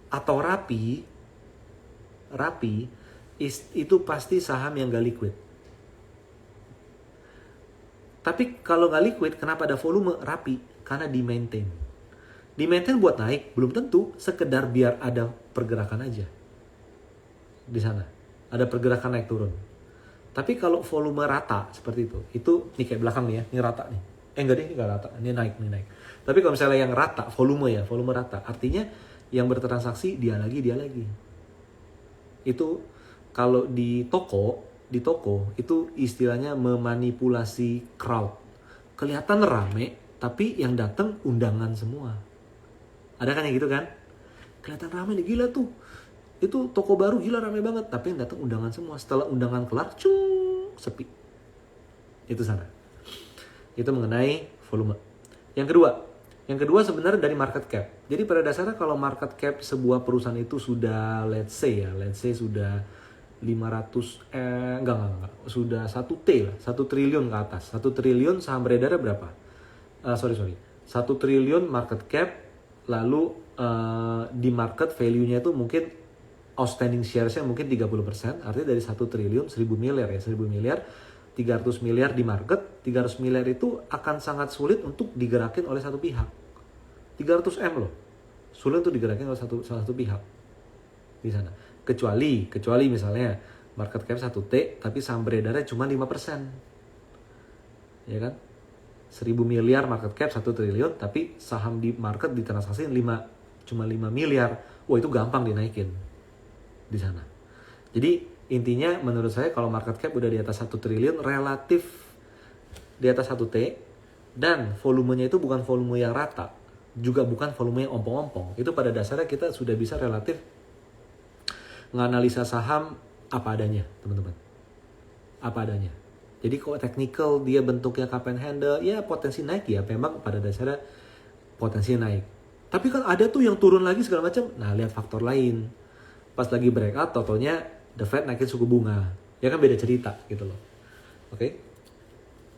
atau rapi itu pasti saham yang gak liquid. Tapi kalau gak liquid, kenapa ada volume? Rapi, karena di-maintain. Di-maintain buat naik, belum tentu, sekedar biar ada pergerakan aja. Di sana, ada pergerakan naik turun. Tapi kalau volume rata, seperti itu nih kayak belakang nih ya, ini rata nih. Enggak deh, ini gak rata, ini naik. Tapi kalau misalnya yang rata, volume rata, artinya yang bertransaksi dia lagi. Itu kalau di toko itu istilahnya memanipulasi crowd. Kelihatan rame, tapi yang datang undangan semua. Ada kan yang gitu kan? Kelihatan rame nih, gila tuh. Itu toko baru gila rame banget, tapi yang datang undangan semua. Setelah undangan kelar, sepi. Itu sana. Itu mengenai volume. Yang kedua sebenarnya dari market cap. Jadi pada dasarnya kalau market cap sebuah perusahaan itu sudah let's say sudah 500 sudah 1 triliun ke atas. 1 triliun saham beredarnya berapa? 1 triliun market cap, lalu di market value-nya itu mungkin outstanding shares-nya mungkin 30%, artinya dari 1 triliun 1000 miliar ya, 1000 miliar 300 miliar di market, 300 miliar itu akan sangat sulit untuk digerakin oleh satu pihak. 300 M loh. Sulit untuk digerakin oleh salah satu pihak. Di sana. Kecuali misalnya market cap 1T tapi saham beredarnya cuma 5%. Ya kan? 1000 miliar market cap 1 triliun tapi saham di market ditransaksiin cuma 5 miliar. wah itu gampang dinaikin di sana. Jadi intinya menurut saya kalau market cap udah di atas 1 triliun relatif di atas 1T, dan volumenya itu bukan volume yang rata, juga bukan volume yang ompong-ompong. Itu pada dasarnya kita sudah bisa relatif menganalisa saham apa adanya, teman-teman. Apa adanya. Jadi kalau technical dia bentuknya cup and handle, ya potensi naik ya, memang pada dasarnya potensi naik. Tapi kan ada tuh yang turun lagi segala macam. Nah, lihat faktor lain. Pas lagi breakout, totonya the Fed naikin suku bunga. Ya kan beda cerita gitu loh. Oke.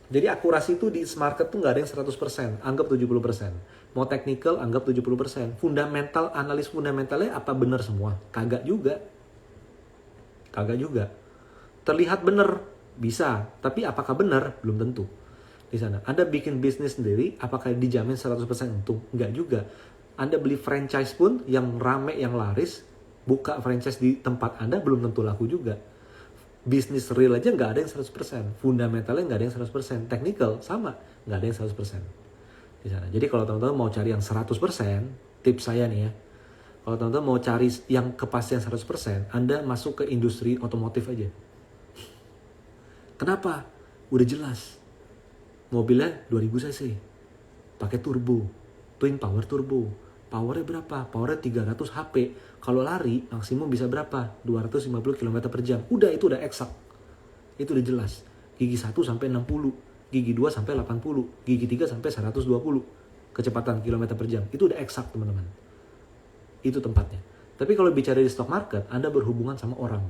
Jadi akurasi itu di market tuh nggak ada yang 100%, anggap 70%. Mau technical, anggap 70%. Fundamental, analis fundamentalnya apa benar semua? Kagak juga. Kagak juga. Terlihat benar, bisa. Tapi apakah benar? Belum tentu. Di sana. Anda bikin bisnis sendiri, apakah dijamin 100% untung? Enggak juga. Anda beli franchise pun yang rame, yang laris, buka franchise di tempat Anda belum tentu laku juga. Bisnis real aja nggak ada yang 100%. Fundamentalnya nggak ada yang 100%. Technical sama, nggak ada yang 100%. Di sana. Jadi kalau teman-teman mau cari yang 100%, tips saya nih ya. Kalau teman-teman mau cari yang kepastian 100%, Anda masuk ke industri otomotif aja. Kenapa? Udah jelas. Mobilnya 2000 cc. Pakai turbo. Twin power turbo. Powernya berapa? Powernya 300 HP. Kalau lari maksimum bisa berapa? 250 km per jam. Udah, itu udah eksak. Itu udah jelas. Gigi 1 sampai 60, gigi 2 sampai 80, gigi 3 sampai 120 kecepatan kilometer per jam. Itu udah eksak, teman-teman. Itu tempatnya. Tapi kalau bicara di stock market, Anda berhubungan sama orang.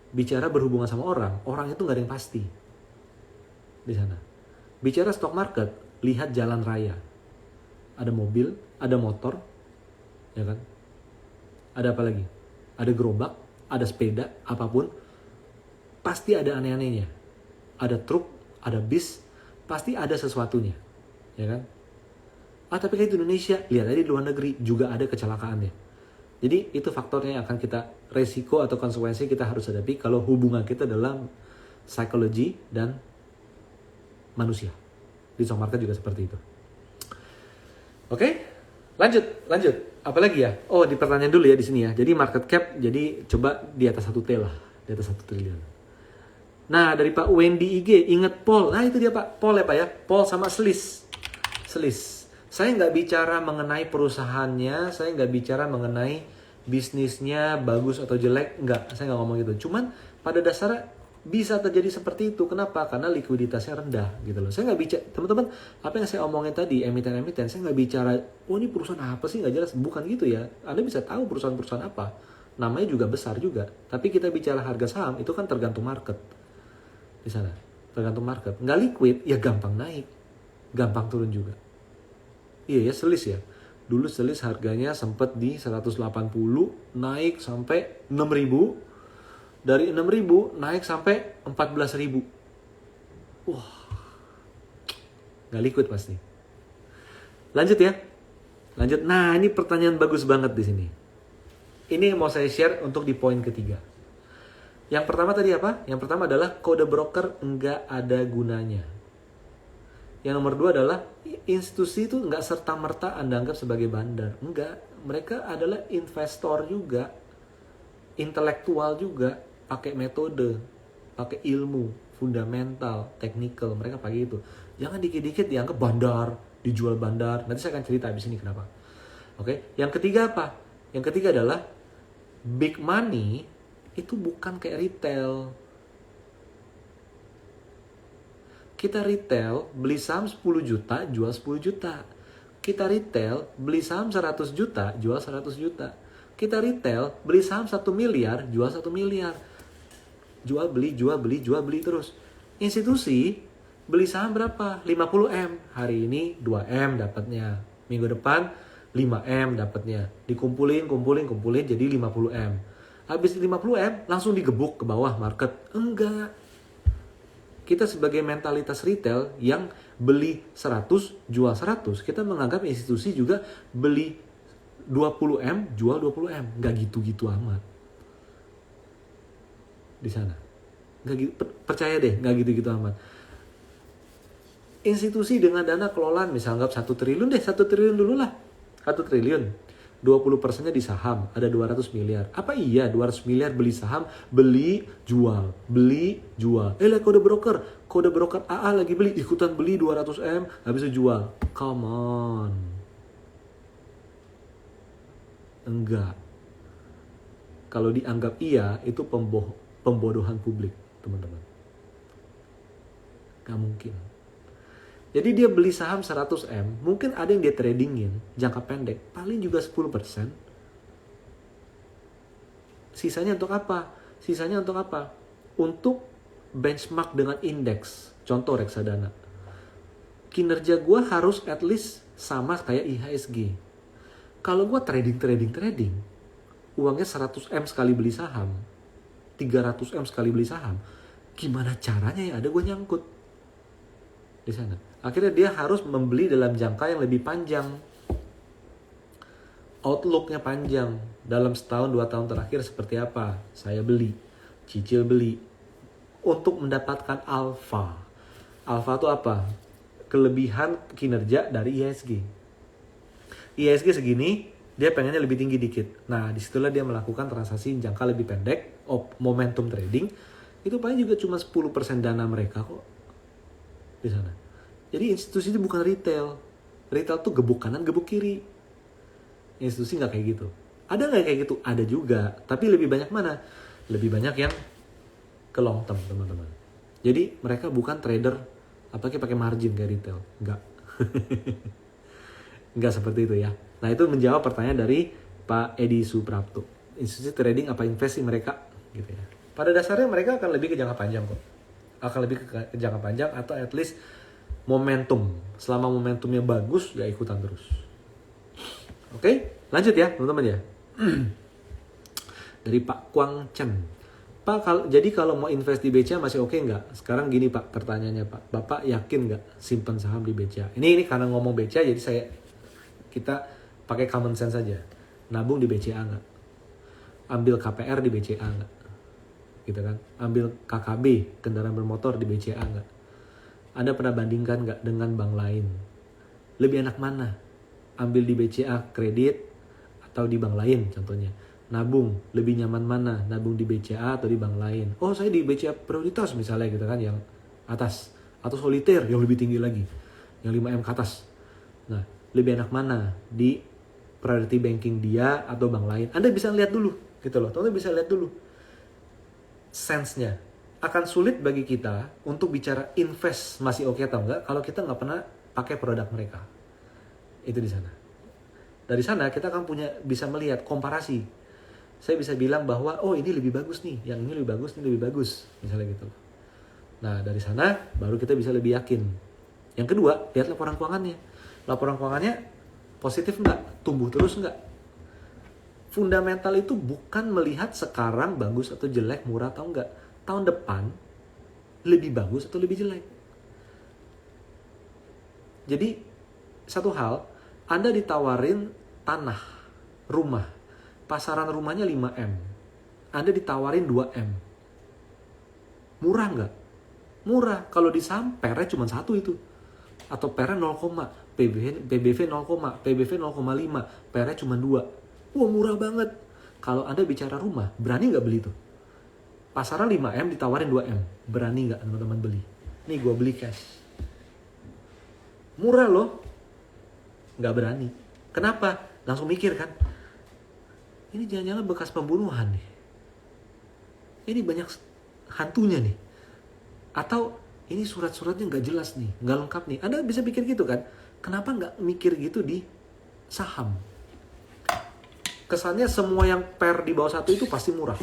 Bicara berhubungan sama orang itu nggak ada yang pasti di sana. Bicara stock market, lihat jalan raya. Ada mobil, ada motor, ya kan? Ada apa lagi? Ada gerobak, ada sepeda, apapun. Pasti ada aneh-anehnya. Ada truk, ada bis, pasti ada sesuatunya, ya kan? Tapi kayak di Indonesia, lihat aja di luar negeri juga ada kecelakaannya. Jadi itu faktornya yang akan kita resiko atau konsekuensi kita harus hadapi kalau hubungan kita dalam psikologi dan manusia. Di stock market juga seperti itu. Oke, lanjut. Apalagi ya? Oh, di pertanyaan dulu ya di sini ya. Jadi market cap, jadi coba di atas 1T lah, di atas 1 triliun. Nah, dari Pak Wendy IG, inget Paul. Nah, itu dia Pak, Paul ya Pak ya. Paul sama Sliss. Saya nggak bicara mengenai perusahaannya, saya nggak bicara mengenai bisnisnya bagus atau jelek, nggak. Saya nggak ngomong gitu. Cuman pada dasarnya bisa terjadi seperti itu. Kenapa? Karena likuiditasnya rendah gitu loh. Saya nggak bicara, teman-teman, apa yang saya omongin tadi, emiten-emiten, saya nggak bicara, oh ini perusahaan apa sih, nggak jelas. Bukan gitu ya. Anda bisa tahu perusahaan-perusahaan apa. Namanya juga besar juga. Tapi kita bicara harga saham, itu kan tergantung market. Di sana. Tergantung market. Nggak liquid, ya gampang naik. Gampang turun juga. Iya ya, Sliss ya. Dulu Sliss harganya sempat di 180, naik sampai 6.000. Dari 6.000 naik sampai 14.000. Wah. Nggak liquid pasti. Lanjut ya. Lanjut. Nah, ini pertanyaan bagus banget di sini. Ini yang mau saya share untuk di poin ketiga. Yang pertama tadi apa? Yang pertama adalah kode broker nggak ada gunanya. Yang nomor 2 adalah institusi itu nggak serta-merta Anda anggap sebagai bandar. Enggak. Mereka adalah investor juga. Intelektual juga. Pakai metode, pakai ilmu, fundamental, technical, mereka pakai itu. Jangan dikit-dikit dianggap bandar, dijual bandar. Nanti saya akan cerita abis ini kenapa. Oke, yang ketiga apa? Yang ketiga adalah big money itu bukan kayak retail. Kita retail beli saham 10 juta, jual 10 juta. Kita retail beli saham 100 juta, jual 100 juta. Kita retail beli saham 1 miliar, jual 1 miliar. Jual beli terus. Institusi beli saham berapa? 50M. Hari ini 2M dapatnya. Minggu depan 5M dapatnya. Dikumpulin jadi 50M. Habis 50M langsung digebuk ke bawah market. Enggak. Kita sebagai mentalitas retail yang beli 100, jual 100, kita menganggap institusi juga beli 20M, jual 20M. Enggak gitu-gitu amat. Di sana. Nggak gitu, percaya deh, nggak gitu-gitu amat. Institusi dengan dana kelolaan, misalnya anggap 1 triliun deh, 1 triliun dulu lah. 1 triliun. 20%-nya di saham, ada 200 miliar. Apa iya 200 miliar beli saham, beli, jual, beli, jual. Lihat kode broker AA lagi beli, ikutan beli 200M, habis itu jual. Come on. Enggak. Kalau dianggap iya, itu pembodohan publik, teman-teman. Gak mungkin. Jadi dia beli saham 100M, mungkin ada yang dia tradingin jangka pendek, paling juga 10%. Sisanya untuk apa? Untuk benchmark dengan indeks. Contoh reksadana. Kinerja gue harus at least sama kayak IHSG. Kalau gue trading, uangnya 100M sekali beli saham, 300M sekali beli saham, gimana caranya ya ada gue nyangkut di sana? Akhirnya dia harus membeli dalam jangka yang lebih panjang. Outlooknya panjang. Dalam setahun 2 tahun terakhir seperti apa? Saya beli, cicil beli. Untuk mendapatkan alfa. Alfa itu apa? Kelebihan kinerja dari IHSG. IHSG segini, dia pengennya lebih tinggi dikit. Nah, disitulah dia melakukan transaksi jangka lebih pendek, momentum trading. Itu paling juga cuma 10% dana mereka kok di sana. Jadi institusi itu bukan retail. Retail tuh gebuk kanan, gebuk kiri. Institusi nggak kayak gitu. Ada nggak kayak gitu? Ada juga. Tapi lebih banyak mana? Lebih banyak yang ke long term, teman-teman. Jadi mereka bukan trader, apalagi pakai margin kayak retail. Nggak. Nggak seperti itu ya. Nah, itu menjawab pertanyaan dari Pak Edi Suprapto. Institusi trading apa investasi mereka? Gitu ya. Pada dasarnya mereka akan lebih ke jangka panjang kok. Akan lebih ke jangka panjang atau at least momentum. Selama momentumnya bagus, ya ikutan terus. Oke, lanjut ya teman-teman ya. Dari Pak Kwang Chen. Pak, jadi kalau mau invest di BCA masih oke nggak? Sekarang gini Pak, pertanyaannya Pak. Bapak yakin nggak simpan saham di BCA? Ini karena ngomong BCA, jadi kita pakai common sense saja. Nabung di BCA nggak? Ambil KPR di BCA nggak? Gitu kan? Ambil KKB, kendaraan bermotor di BCA nggak? Anda pernah bandingkan nggak dengan bank lain? Lebih enak mana? Ambil di BCA kredit atau di bank lain contohnya. Nabung, lebih nyaman mana? Nabung di BCA atau di bank lain? Oh, saya di BCA prioritas misalnya gitu kan, yang atas. Atau soliter yang lebih tinggi lagi, yang 5M ke atas. Nah, lebih enak mana? Di priority banking dia atau bank lain? Anda bisa lihat dulu gitu loh. Teman-teman bisa lihat dulu sense-nya. Akan sulit bagi kita untuk bicara invest masih oke atau enggak kalau kita nggak pernah pakai produk mereka. Itu di sana. Dari sana kita akan bisa melihat komparasi. Saya bisa bilang bahwa oh ini lebih bagus nih, yang ini lebih bagus, ini lebih bagus, misalnya gitu. Nah, dari sana baru kita bisa lebih yakin. Yang kedua, lihat laporan keuangannya. Laporan keuangannya positif enggak? Tumbuh terus enggak? Fundamental itu bukan melihat sekarang bagus atau jelek, murah atau enggak. Tahun depan lebih bagus atau lebih jelek. Jadi satu hal, Anda ditawarin tanah, rumah. Pasaran rumahnya 5M. Anda ditawarin 2M. Murah nggak? Murah. Kalau di saham, PR-nya cuma 1 itu. Atau PR-nya 0, PBV 0, PBV 0,5. PR-nya cuma 2. Wah, murah banget. Kalau Anda bicara rumah, berani nggak beli itu? Pasaran 5M ditawarin 2M. Berani nggak teman-teman beli? Nih gue beli cash. Murah loh. Nggak berani. Kenapa? Langsung mikir kan. Ini jangan-jangan bekas pembunuhan nih. Ini banyak hantunya nih. Atau ini surat-suratnya nggak jelas nih. Nggak lengkap nih. Anda bisa pikir gitu kan. Kenapa nggak mikir gitu di saham? Kesannya semua yang per di bawah 1 itu pasti murah.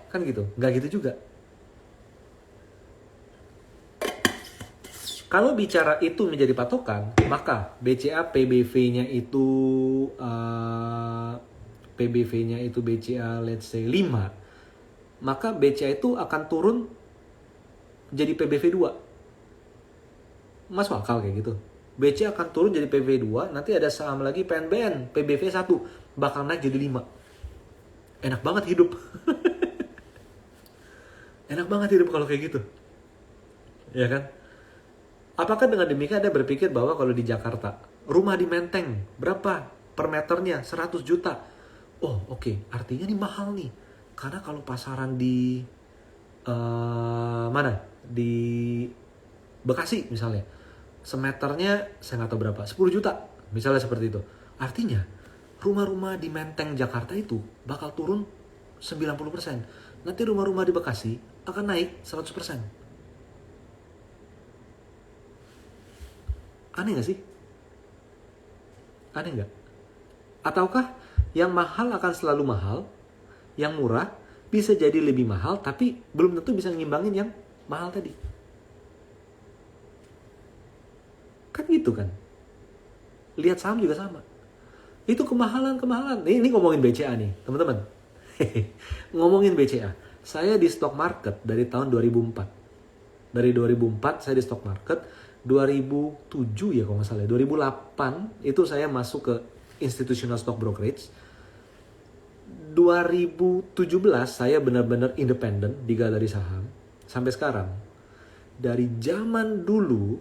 Kan gitu, nggak gitu juga. Kalau bicara itu menjadi patokan, maka BCA PBV-nya itu BCA let's say 5, maka BCA itu akan turun jadi PBV 2. Masuk akal kayak gitu. BCA akan turun jadi PBV 2, nanti ada saham lagi PNBN, PBV 1, bakal naik jadi 5. Enak banget hidup. Enak banget hidup kalau kayak gitu. Ya kan? Apakah dengan demikian Anda berpikir bahwa kalau di Jakarta, rumah di Menteng berapa? per meternya 100 juta. Oh oke, artinya ini mahal nih. Karena kalau pasaran di mana? Di Bekasi misalnya, semeternya saya nggak tahu berapa, 10 juta misalnya seperti itu. Artinya rumah-rumah di Menteng Jakarta itu bakal turun 90%. Nanti rumah-rumah di Bekasi akan naik 100%. Aneh gak sih? Aneh gak? Ataukah yang mahal akan selalu mahal, yang murah bisa jadi lebih mahal, tapi belum tentu bisa ngimbangin yang mahal tadi. Kan gitu kan? Lihat saham juga sama. Itu kemahalan. Ini ngomongin BCA nih, teman-teman. Ngomongin BCA. Saya di stock market dari tahun 2004. Dari 2004 saya di stock market. 2007 ya kalau nggak salah. 2008 itu saya masuk ke institutional stock brokerage. 2017 saya benar-benar independen di galeri saham. Sampai sekarang. Dari zaman dulu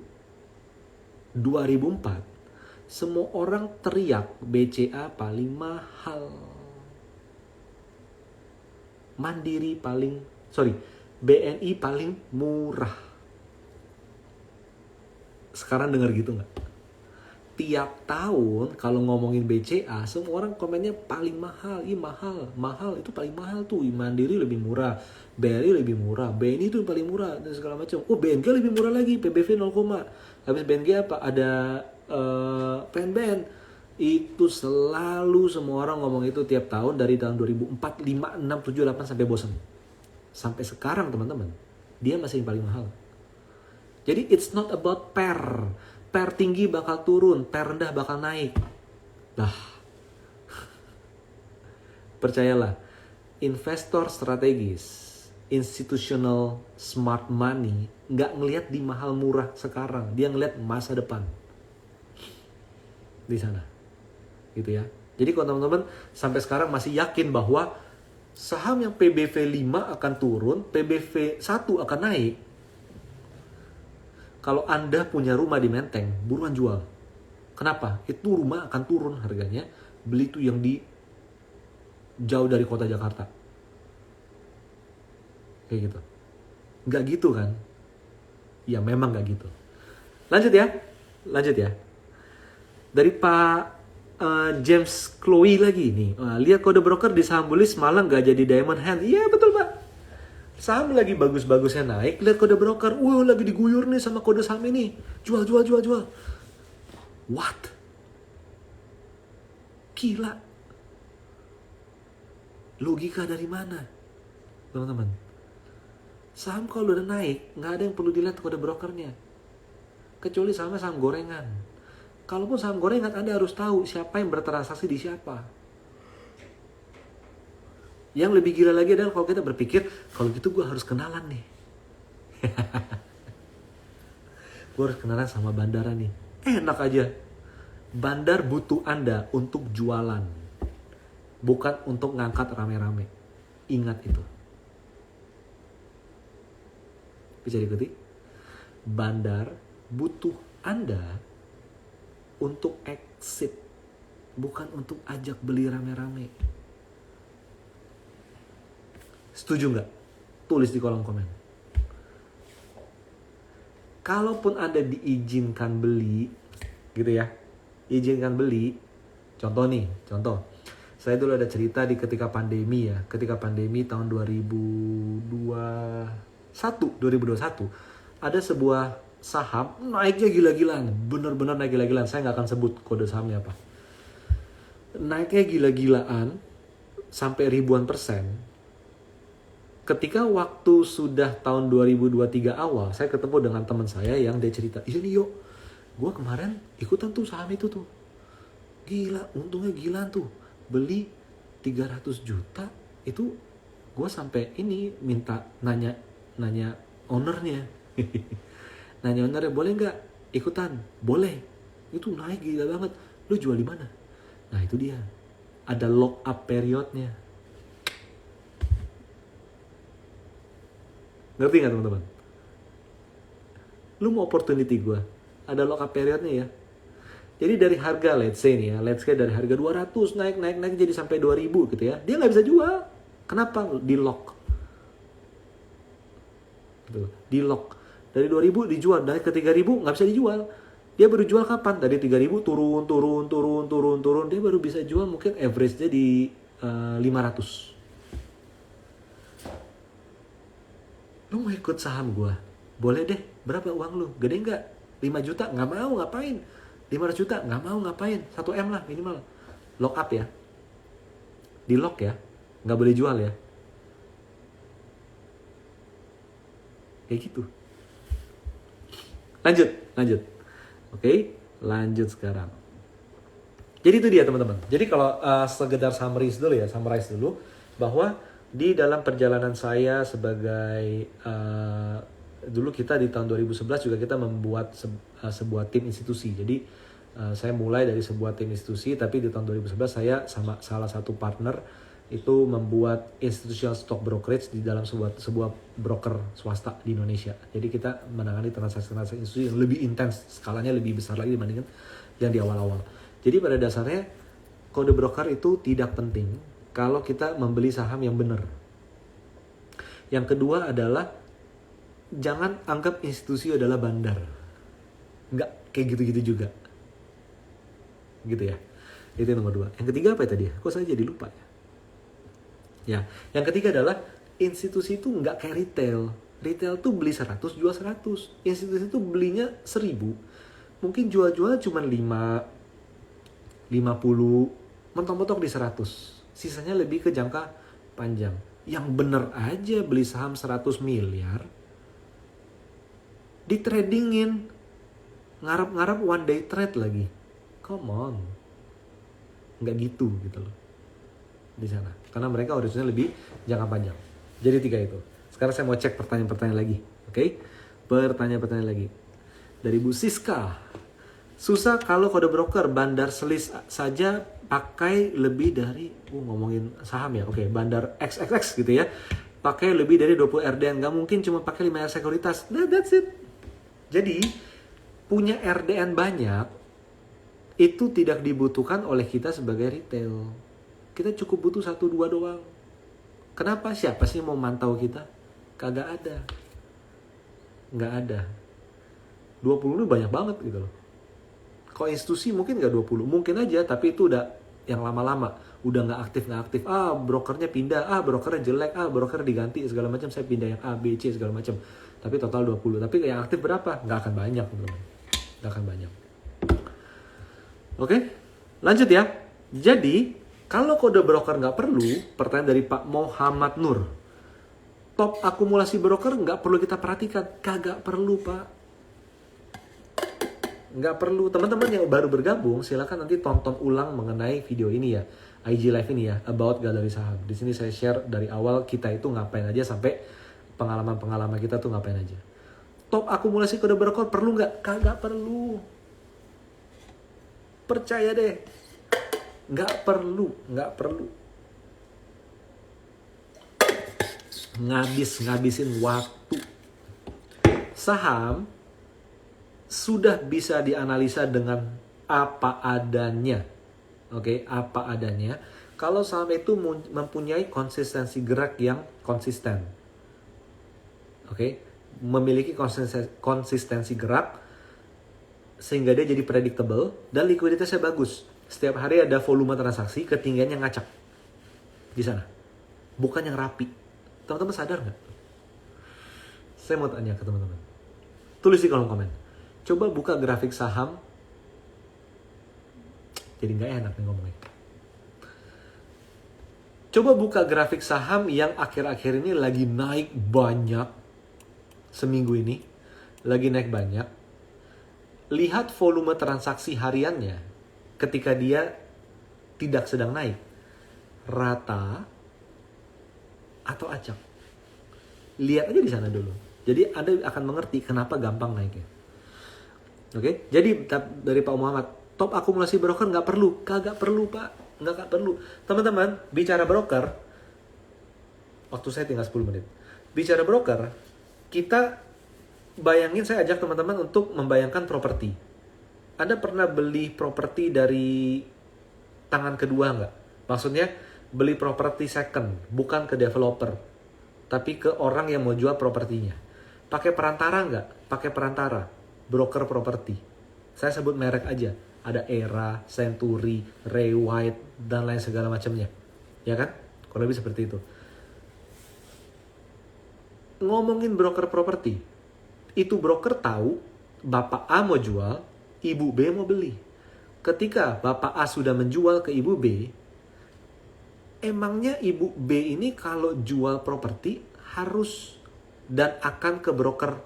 2004 semua orang teriak BCA paling mahal. BNI paling murah. Sekarang dengar gitu nggak? Tiap tahun kalau ngomongin BCA, semua orang komennya paling mahal. Ih mahal itu paling mahal tuh. Mandiri lebih murah, BRI lebih murah, BNI itu paling murah dan segala macam. Oh BNG lebih murah lagi, PBV 0, habis BNG apa? Ada PNBN. Itu selalu semua orang ngomong itu tiap tahun dari tahun 2004, 5, 6, 7, 8 sampai bosan. Sampai sekarang teman-teman, dia masih yang paling mahal. Jadi it's not about pair. Pair tinggi bakal turun, pair rendah bakal naik. Lah. Percayalah, investor strategis, institutional smart money nggak ngelihat di mahal murah sekarang, dia ngelihat masa depan di sana, gitu ya. Jadi kalau teman-teman sampai sekarang masih yakin bahwa saham yang PBV 5 akan turun, PBV 1 akan naik. Kalau Anda punya rumah di Menteng, buruan jual. Kenapa? Itu rumah akan turun harganya. Beli itu yang di jauh dari kota Jakarta. Kayak gitu. Nggak gitu kan? Ya memang nggak gitu. Lanjut ya. Dari Pak James Chloe lagi nih. Lihat kode broker di saham bullish malah nggak jadi diamond hand. Iya betul Pak. Saham lagi bagus-bagusnya naik. Lihat kode broker. Lagi diguyur nih sama kode saham ini. Jual. What? Gila. Logika dari mana? Teman-teman. Saham kalau udah naik, nggak ada yang perlu dilihat kode brokernya. Kecuali saham gorengan. Kalaupun saham gorengan, Anda harus tahu siapa yang bertransaksi di siapa. Yang lebih gila lagi adalah kalau kita berpikir, kalau gitu gue harus kenalan nih. Gue harus kenalan sama bandara nih. Enak aja. Bandar butuh Anda untuk jualan. Bukan untuk ngangkat rame-rame. Ingat itu. Bisa diikuti? Bandar butuh Anda untuk exit, bukan untuk ajak beli rame-rame. Setuju nggak? Tulis di kolom komen. Kalaupun Anda diizinkan beli, gitu ya, izinkan beli. Contoh. Saya dulu ada cerita di ketika pandemi tahun 2021, ada sebuah saham naiknya gila-gilaan, bener-bener naik gila-gilaan. Saya nggak akan sebut kode sahamnya apa. Naiknya gila-gilaan sampai ribuan persen. Ketika waktu sudah tahun 2023 awal, saya ketemu dengan teman saya yang dia cerita, iya nih gue kemarin ikutan tuh saham itu tuh. Gila, untungnya gilaan tuh. Beli 300 juta, itu gue sampai ini minta nanya ownernya. Nanya ownernya, boleh nggak ikutan? Boleh. Itu naik gila banget. Lu jual di mana? Nah itu dia. Ada lock up periodnya. Ngerti nggak teman-teman? Lu mau opportunity gue? Ada lock up periodnya ya. Jadi dari harga, let's say dari harga 200 naik jadi sampai 2000 gitu ya. Dia nggak bisa jual. Kenapa? Di lock. Gitu. Di lock. Dari 2000 dijual, dari ke 3000 nggak bisa dijual. Dia baru jual kapan? Dari 3000 turun. Dia baru bisa jual mungkin average-nya di 500. Lu mau ikut saham gua? Boleh deh. Berapa uang lu? Gede nggak? 5 juta? Nggak mau, ngapain? 500 juta? Nggak mau, ngapain? 1M lah minimal. Lock up ya. Di lock ya. Nggak boleh jual ya. Kayak gitu. Lanjut. Oke, lanjut sekarang. Jadi itu dia teman-teman. Jadi kalau sekedar summarize dulu bahwa di dalam perjalanan saya sebagai dulu kita di tahun 2011 juga kita membuat sebuah tim institusi. Jadi saya mulai dari sebuah tim institusi, tapi di tahun 2011 saya sama salah satu partner itu membuat institutional stock brokerage di dalam sebuah broker swasta di Indonesia. Jadi kita menangani transaksi institusi yang lebih intens, skalanya lebih besar lagi dibandingkan yang di awal-awal. Jadi pada dasarnya kode broker itu tidak penting kalau kita membeli saham yang benar. Yang kedua adalah jangan anggap institusi adalah bandar. Enggak kayak gitu-gitu juga. Gitu ya. Itu yang nomor 2. Yang ketiga apa ya tadi? Kok saya jadi lupa ya? Ya, yang ketiga adalah institusi itu nggak kayak retail. Retail tuh beli 100, jual 100. Institusi itu belinya 1000. Mungkin jual-jual cuma 5, 50, mentok-mentok di 100. Sisanya lebih ke jangka panjang. Yang bener aja beli saham 100 miliar, di tradingin. Ngarep-ngarep one day trade lagi. Come on. Nggak gitu loh. Di sana. Karena mereka originalnya lebih jangka panjang. Jadi 3 itu. Sekarang saya mau cek pertanyaan-pertanyaan lagi. Oke? Pertanyaan-pertanyaan lagi. Dari Bu Siska. Susah kalau kode broker bandar selis saja pakai lebih dari ngomongin saham ya. Oke, bandar XXX gitu ya. Pakai lebih dari 20 RDN. Gak mungkin cuma pakai 5 sekuritas. Nah, that's it. Jadi, punya RDN banyak itu tidak dibutuhkan oleh kita sebagai retail. Kita cukup butuh 1-2 doang. Kenapa? Siapa sih mau mantau kita? Kagak ada. Nggak ada. 20 itu banyak banget gitu loh. Kalau institusi mungkin nggak 20. Mungkin aja, tapi itu udah yang lama-lama. Udah nggak aktif. Brokernya pindah. Brokernya jelek. Broker diganti segala macam. Saya pindah yang A, B, C segala macam. Tapi total 20. Tapi yang aktif berapa? Nggak akan banyak. Nggak akan banyak. Oke, lanjut ya. Jadi, kalau kode broker nggak perlu, pertanyaan dari Pak Muhammad Nur. Top akumulasi broker nggak perlu kita perhatikan. Kagak perlu, Pak. Nggak perlu. Teman-teman yang baru bergabung, silakan nanti tonton ulang mengenai video ini ya. IG Live ini ya, About Galeri Saham. Di sini saya share dari awal kita itu ngapain aja sampai pengalaman-pengalaman kita tuh ngapain aja. Top akumulasi kode broker perlu nggak? Kagak perlu. Percaya deh. Nggak perlu. Ngabisin waktu. Saham sudah bisa dianalisa dengan apa adanya. Oke, apa adanya. Kalau saham itu mempunyai konsistensi gerak yang konsisten. Oke, memiliki konsistensi gerak sehingga dia jadi predictable dan likuiditasnya bagus. Setiap hari ada volume transaksi, ketinggiannya ngacak di sana. Bukan yang rapi. Teman-teman sadar nggak? Saya mau tanya ke teman-teman. Tulis di kolom komen. Coba buka grafik saham. Jadi nggak enak nih ngomongnya. Coba buka grafik saham yang akhir-akhir ini lagi naik banyak. Seminggu ini. Lagi naik banyak. Lihat volume transaksi hariannya ketika dia tidak sedang naik. Rata atau acak. Lihat aja di sana dulu. Jadi Anda akan mengerti kenapa gampang naiknya. Oke, jadi dari Pak Muhammad, top akumulasi broker nggak perlu. Kagak perlu, Pak. Nggak perlu. Teman-teman, bicara broker, waktu saya tinggal 10 menit. Bicara broker, kita bayangin, saya ajak teman-teman untuk membayangkan properti. Anda pernah beli properti dari tangan kedua nggak? Maksudnya beli properti second, bukan ke developer, tapi ke orang yang mau jual propertinya. Pakai perantara nggak? Pakai perantara, broker properti. Saya sebut merek aja. Ada Era, Century, Ray White, dan lain segala macamnya. Ya kan? Kurang lebih seperti itu. Ngomongin broker properti, itu broker tahu Bapak A mau jual, Ibu B mau beli. Ketika Bapak A sudah menjual ke Ibu B, emangnya Ibu B ini kalau jual properti harus dan akan ke broker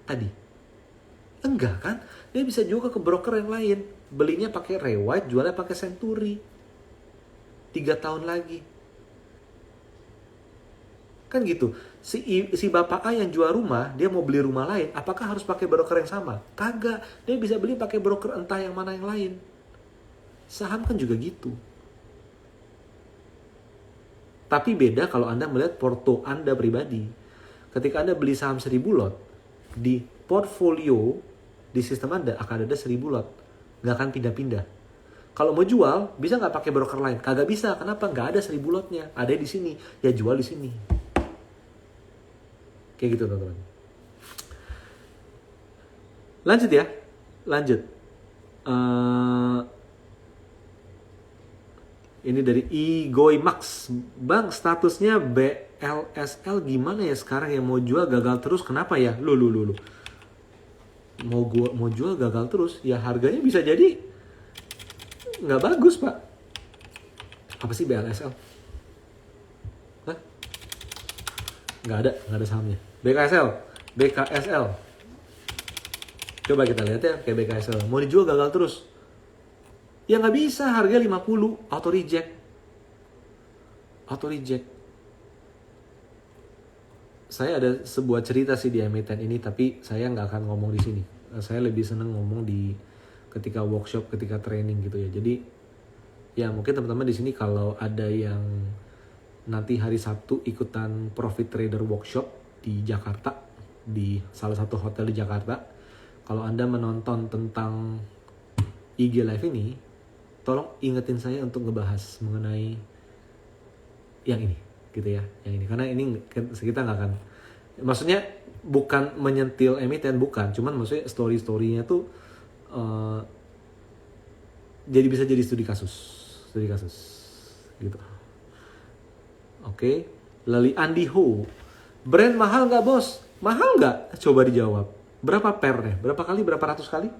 tadi? Enggak kan? Dia bisa juga ke broker yang lain. Belinya pakai Ray White, jualnya pakai Century. 3 tahun lagi. Kan gitu. Si Bapak A yang jual rumah, dia mau beli rumah lain, apakah harus pakai broker yang sama? Kagak. Dia bisa beli pakai broker entah yang mana yang lain. Saham kan juga gitu. Tapi beda kalau Anda melihat porto Anda pribadi. Ketika Anda beli saham 1000 lot, di portfolio di sistem Anda akan ada 1000 lot. Nggak akan pindah-pindah. Kalau mau jual, bisa nggak pakai broker lain? Kagak bisa. Kenapa? Nggak ada 1000 lotnya. Ada di sini. Ya jual di sini. Kayak gitu teman-teman. Lanjut ya. Lanjut. Ini dari Igoy Max. Bang, statusnya BLSL gimana ya sekarang, yang mau jual gagal terus? Kenapa ya? Lu. Mau jual gagal terus, ya harganya bisa jadi nggak bagus, Pak. Apa sih BLSL? Hah? Nggak ada sahamnya. BKSL. Coba kita lihat ya kayak BKSL. Mau dijual gagal terus. Ya nggak bisa, harga 50, auto reject. Saya ada sebuah cerita sih di emiten ini, tapi saya nggak akan ngomong di sini. Saya lebih seneng ngomong di ketika workshop, ketika training gitu ya. Jadi ya mungkin teman-teman di sini kalau ada yang nanti hari Sabtu ikutan Profit Trader Workshop di Jakarta, di salah satu hotel di Jakarta, kalau Anda menonton tentang IG Live ini, tolong ingetin saya untuk ngebahas mengenai yang ini gitu ya, yang ini, karena ini kita nggak akan, maksudnya bukan menyentil emiten, bukan, cuman maksudnya story-storynya tuh jadi bisa jadi studi kasus gitu. Oke. Lalu Andi Ho, brand mahal nggak bos? Mahal nggak? Coba dijawab. Berapa pernya? Berapa kali? Berapa ratus kali?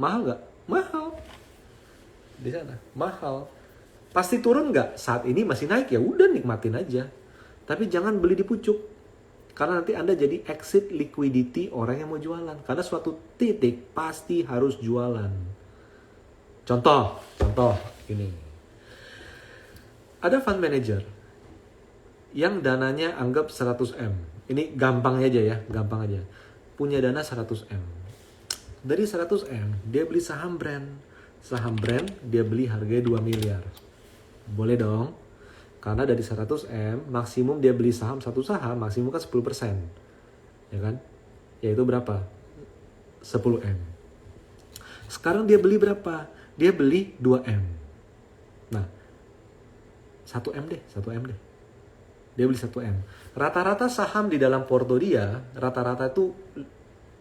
Mahal nggak? Mahal. Di sana mahal. Pasti turun nggak? Saat ini masih naik, ya udah nikmatin aja. Tapi jangan beli di pucuk, karena nanti Anda jadi exit liquidity orang yang mau jualan. Karena suatu titik pasti harus jualan. Contoh ini. Ada fund manager yang dananya anggap 100M. Ini gampang aja. Punya dana 100M. Dari 100M dia beli saham brand dia beli harganya 2 miliar. Boleh dong. Karena dari 100M maksimum dia beli satu saham maksimum kan 10%. Ya kan? Yaitu berapa? 10M. Sekarang dia beli berapa? Dia beli 2M. Nah, 1M deh. Dia beli 1M. Rata-rata saham di dalam porto dia, rata-rata itu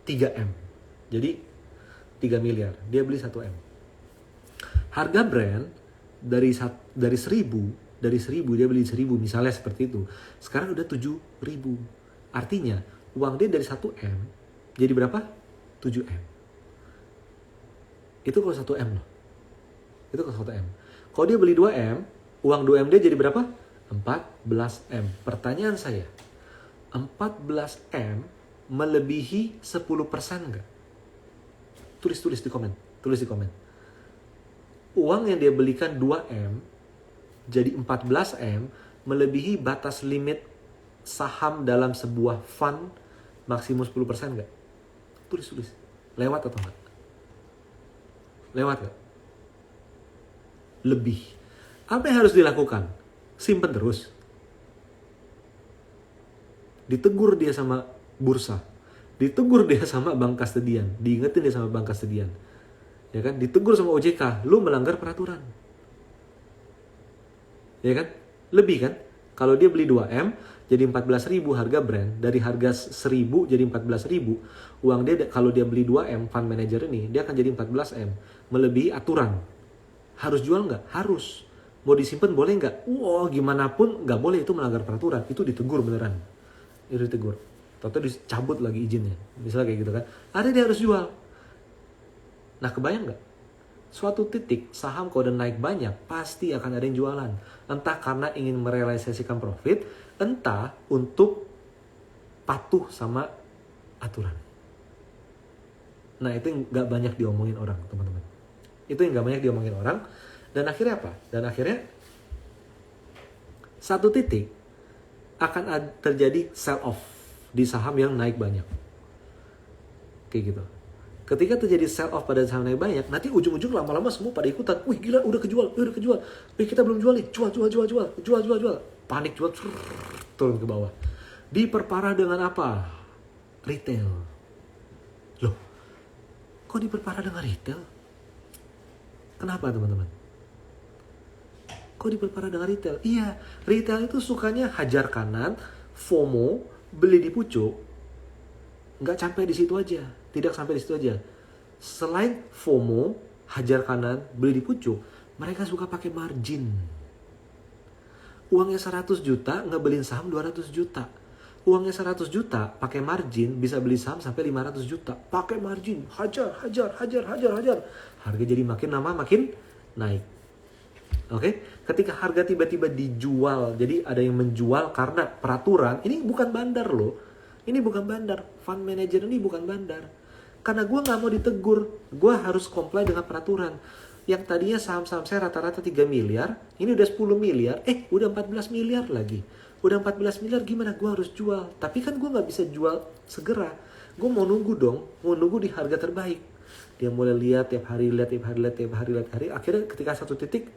3M. Jadi 3 miliar. Dia beli 1M. Harga brand dari 1000 dia beli 1000 misalnya seperti itu. Sekarang udah 7.000. Artinya uang dia dari 1M jadi berapa? 7M. Itu kalau 1M loh. Kalau dia beli 2M, uang 2M dia jadi berapa? 14M. Pertanyaan saya, 14M melebihi 10% enggak? Tulis di komen. Uang yang dia belikan 2M jadi 14M melebihi batas limit saham dalam sebuah fund maksimum 10% enggak? Tulis. Lewat atau enggak? Lewat enggak? Lebih. Apa yang harus dilakukan? Simpen terus. Ditegur dia sama bursa. Ditegur dia sama bank kastedian, diingetin dia sama bank kastedian. Ya kan? Ditegur sama OJK, lu melanggar peraturan. Ya kan? Lebih kan? Kalau dia beli 2M jadi 14.000 harga brand, dari harga 1.000 jadi 14.000, uang dia kalau dia beli 2M fund manager ini, dia akan jadi 14M, melebihi aturan. Harus jual nggak? Harus. Mau disimpan boleh nggak? Wah, gimana pun nggak boleh, itu melanggar peraturan. Itu ditegur beneran. Itu ditegur. Atau dicabut lagi izinnya. Misalnya kayak gitu kan. Ada dia harus jual. Nah, kebayang nggak? Suatu titik saham kalau udah naik banyak pasti akan ada yang jualan. Entah karena ingin merealisasikan profit, entah untuk patuh sama aturan. Nah, itu yang nggak banyak diomongin orang, teman-teman. Itu yang nggak banyak diomongin orang. Dan akhirnya apa? Dan akhirnya satu titik akan terjadi sell off di saham yang naik banyak. Kayak gitu. Ketika terjadi sell off pada saham naik banyak, nanti ujung-ujung lama-lama semua pada ikutan. Wih gila, udah kejual. Kita belum jual nih. Jual. Panik jual, turun ke bawah. Diperparah dengan apa? Retail. Loh, kok diperparah dengan retail? Kenapa teman-teman? Kok diperparah dengan retail? Iya, retail itu sukanya hajar kanan, FOMO, beli di pucuk. Nggak sampai di situ aja. Tidak sampai di situ aja. Selain FOMO, hajar kanan, beli di pucuk, mereka suka pakai margin. Uangnya 100 juta, ngebeliin saham 200 juta. Uangnya 100 juta, pakai margin, bisa beli saham sampai 500 juta. Pakai margin, hajar. Harga jadi makin lama makin naik. Oke, ketika harga tiba-tiba dijual, jadi ada yang menjual karena peraturan, ini bukan bandar loh. Ini bukan bandar, fund manager ini bukan bandar. Karena gue gak mau ditegur, gue harus comply dengan peraturan. Yang tadinya saham-saham saya rata-rata 3 miliar, ini udah 10 miliar, udah 14 miliar lagi. Udah 14 miliar gimana? Gue harus jual. Tapi kan gue gak bisa jual segera. Gue mau nunggu dong, mau nunggu di harga terbaik. Dia mulai lihat tiap hari, akhirnya ketika satu titik,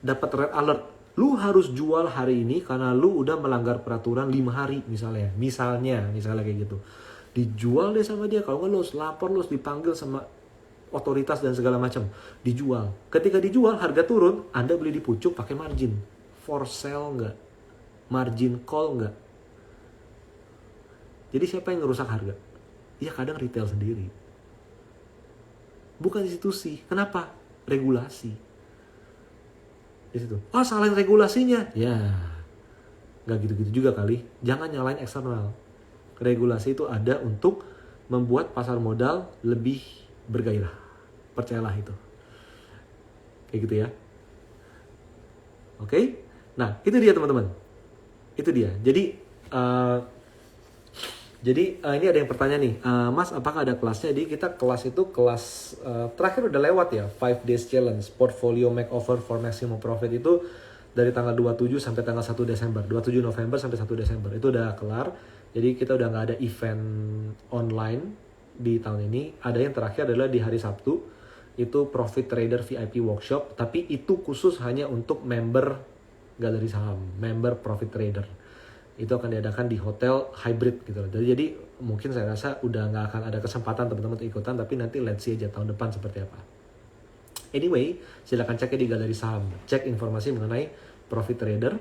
dapat red alert. Lu harus jual hari ini karena lu udah melanggar peraturan 5 hari misalnya. Misalnya kayak gitu. Dijual deh sama dia. Kalau nggak lu lapor, lu dipanggil sama otoritas dan segala macam. Dijual. Ketika dijual harga turun, Anda beli di pucuk pakai margin. For sale nggak? Margin call nggak? Jadi siapa yang ngerusak harga? Ya kadang retail sendiri. Bukan institusi. Kenapa? Regulasi. Di situ. Salahin regulasinya. Ya, nggak gitu-gitu juga kali. Jangan nyalain eksternal. Regulasi itu ada untuk membuat pasar modal lebih bergairah. Percayalah itu. Kayak gitu ya. Oke. Nah, itu dia teman-teman. Itu dia. Jadi ini ada yang bertanya nih, Mas apakah ada kelasnya? Jadi kita kelas itu kelas terakhir udah lewat ya, 5 days challenge, portfolio makeover for maximum profit itu dari tanggal 27 sampai tanggal 1 Desember, 27 November sampai 1 Desember, itu udah kelar. Jadi kita udah gak ada event online di tahun ini. Ada yang terakhir adalah di hari Sabtu, itu Profit Trader VIP Workshop, tapi itu khusus hanya untuk member galeri saham, member Profit Trader. Itu akan diadakan di hotel hybrid gitu loh. Jadi mungkin saya rasa udah nggak akan ada kesempatan teman-teman untuk ikutan, tapi nanti let's see aja tahun depan seperti apa. Anyway, silakan cek di galeri saham, cek informasi mengenai Profit Trader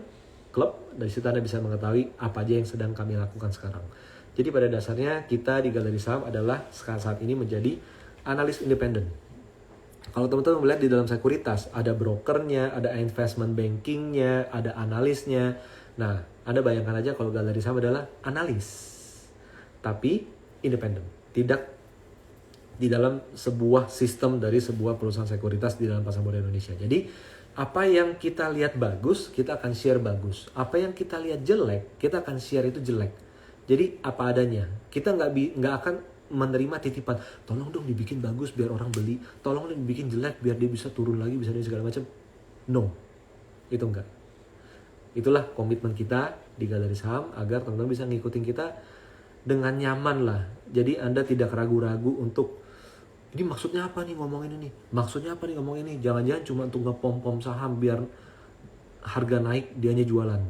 Club, dari situ Anda bisa mengetahui apa aja yang sedang kami lakukan sekarang. Jadi pada dasarnya kita di galeri saham adalah saat ini menjadi analis independen. Kalau teman-teman melihat di dalam sekuritas, ada brokernya, ada investment bankingnya, ada analisnya. Nah, Anda bayangkan aja kalau galeri saham adalah analis, tapi independen, tidak di dalam sebuah sistem dari sebuah perusahaan sekuritas di dalam pasar modal Indonesia. Jadi, apa yang kita lihat bagus, kita akan share bagus. Apa yang kita lihat jelek, kita akan share itu jelek. Jadi, apa adanya. Kita nggak akan menerima titipan, tolong dong dibikin bagus biar orang beli, tolong dong dibikin jelek biar dia bisa turun lagi, bisa dari segala macam. No, itu enggak. Itulah komitmen kita di galeri saham agar teman-teman bisa ngikutin kita dengan nyaman lah. Jadi Anda tidak ragu-ragu untuk ini maksudnya apa nih ngomongin ini? Maksudnya apa nih ngomongin ini? Jangan-jangan cuma untuk ngepom-pom saham biar harga naik dianya jualan.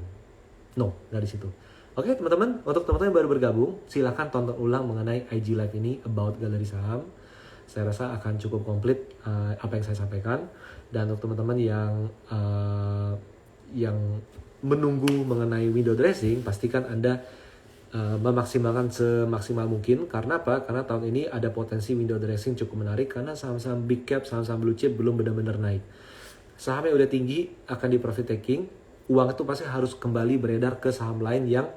No, dari situ. Oke teman-teman, untuk teman-teman yang baru bergabung, silahkan tonton ulang mengenai IG Live ini about galeri saham. Saya rasa akan cukup komplit apa yang saya sampaikan. Dan untuk teman-teman yang menunggu mengenai window dressing, pastikan Anda memaksimalkan semaksimal mungkin. Karena apa? Karena tahun ini ada potensi window dressing cukup menarik karena saham-saham big cap, saham-saham blue chip belum benar-benar naik. Saham yang udah tinggi akan di profit taking, uang itu pasti harus kembali beredar ke saham lain yang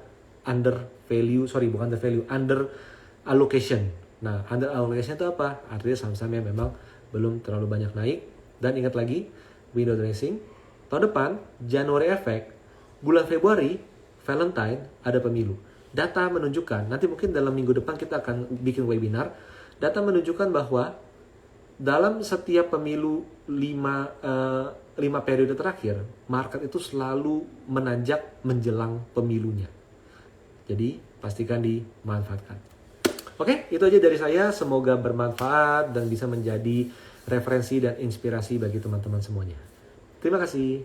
under allocation. Nah, under allocation itu apa? Artinya saham-saham yang memang belum terlalu banyak naik. Dan ingat lagi, window dressing, tahun depan, January effect, bulan Februari, Valentine, ada pemilu. Data menunjukkan, nanti mungkin dalam minggu depan kita akan bikin webinar, data menunjukkan bahwa dalam setiap pemilu 5 periode terakhir, market itu selalu menanjak menjelang pemilunya. Jadi, pastikan dimanfaatkan. Oke, itu aja dari saya. Semoga bermanfaat dan bisa menjadi referensi dan inspirasi bagi teman-teman semuanya. Terima kasih.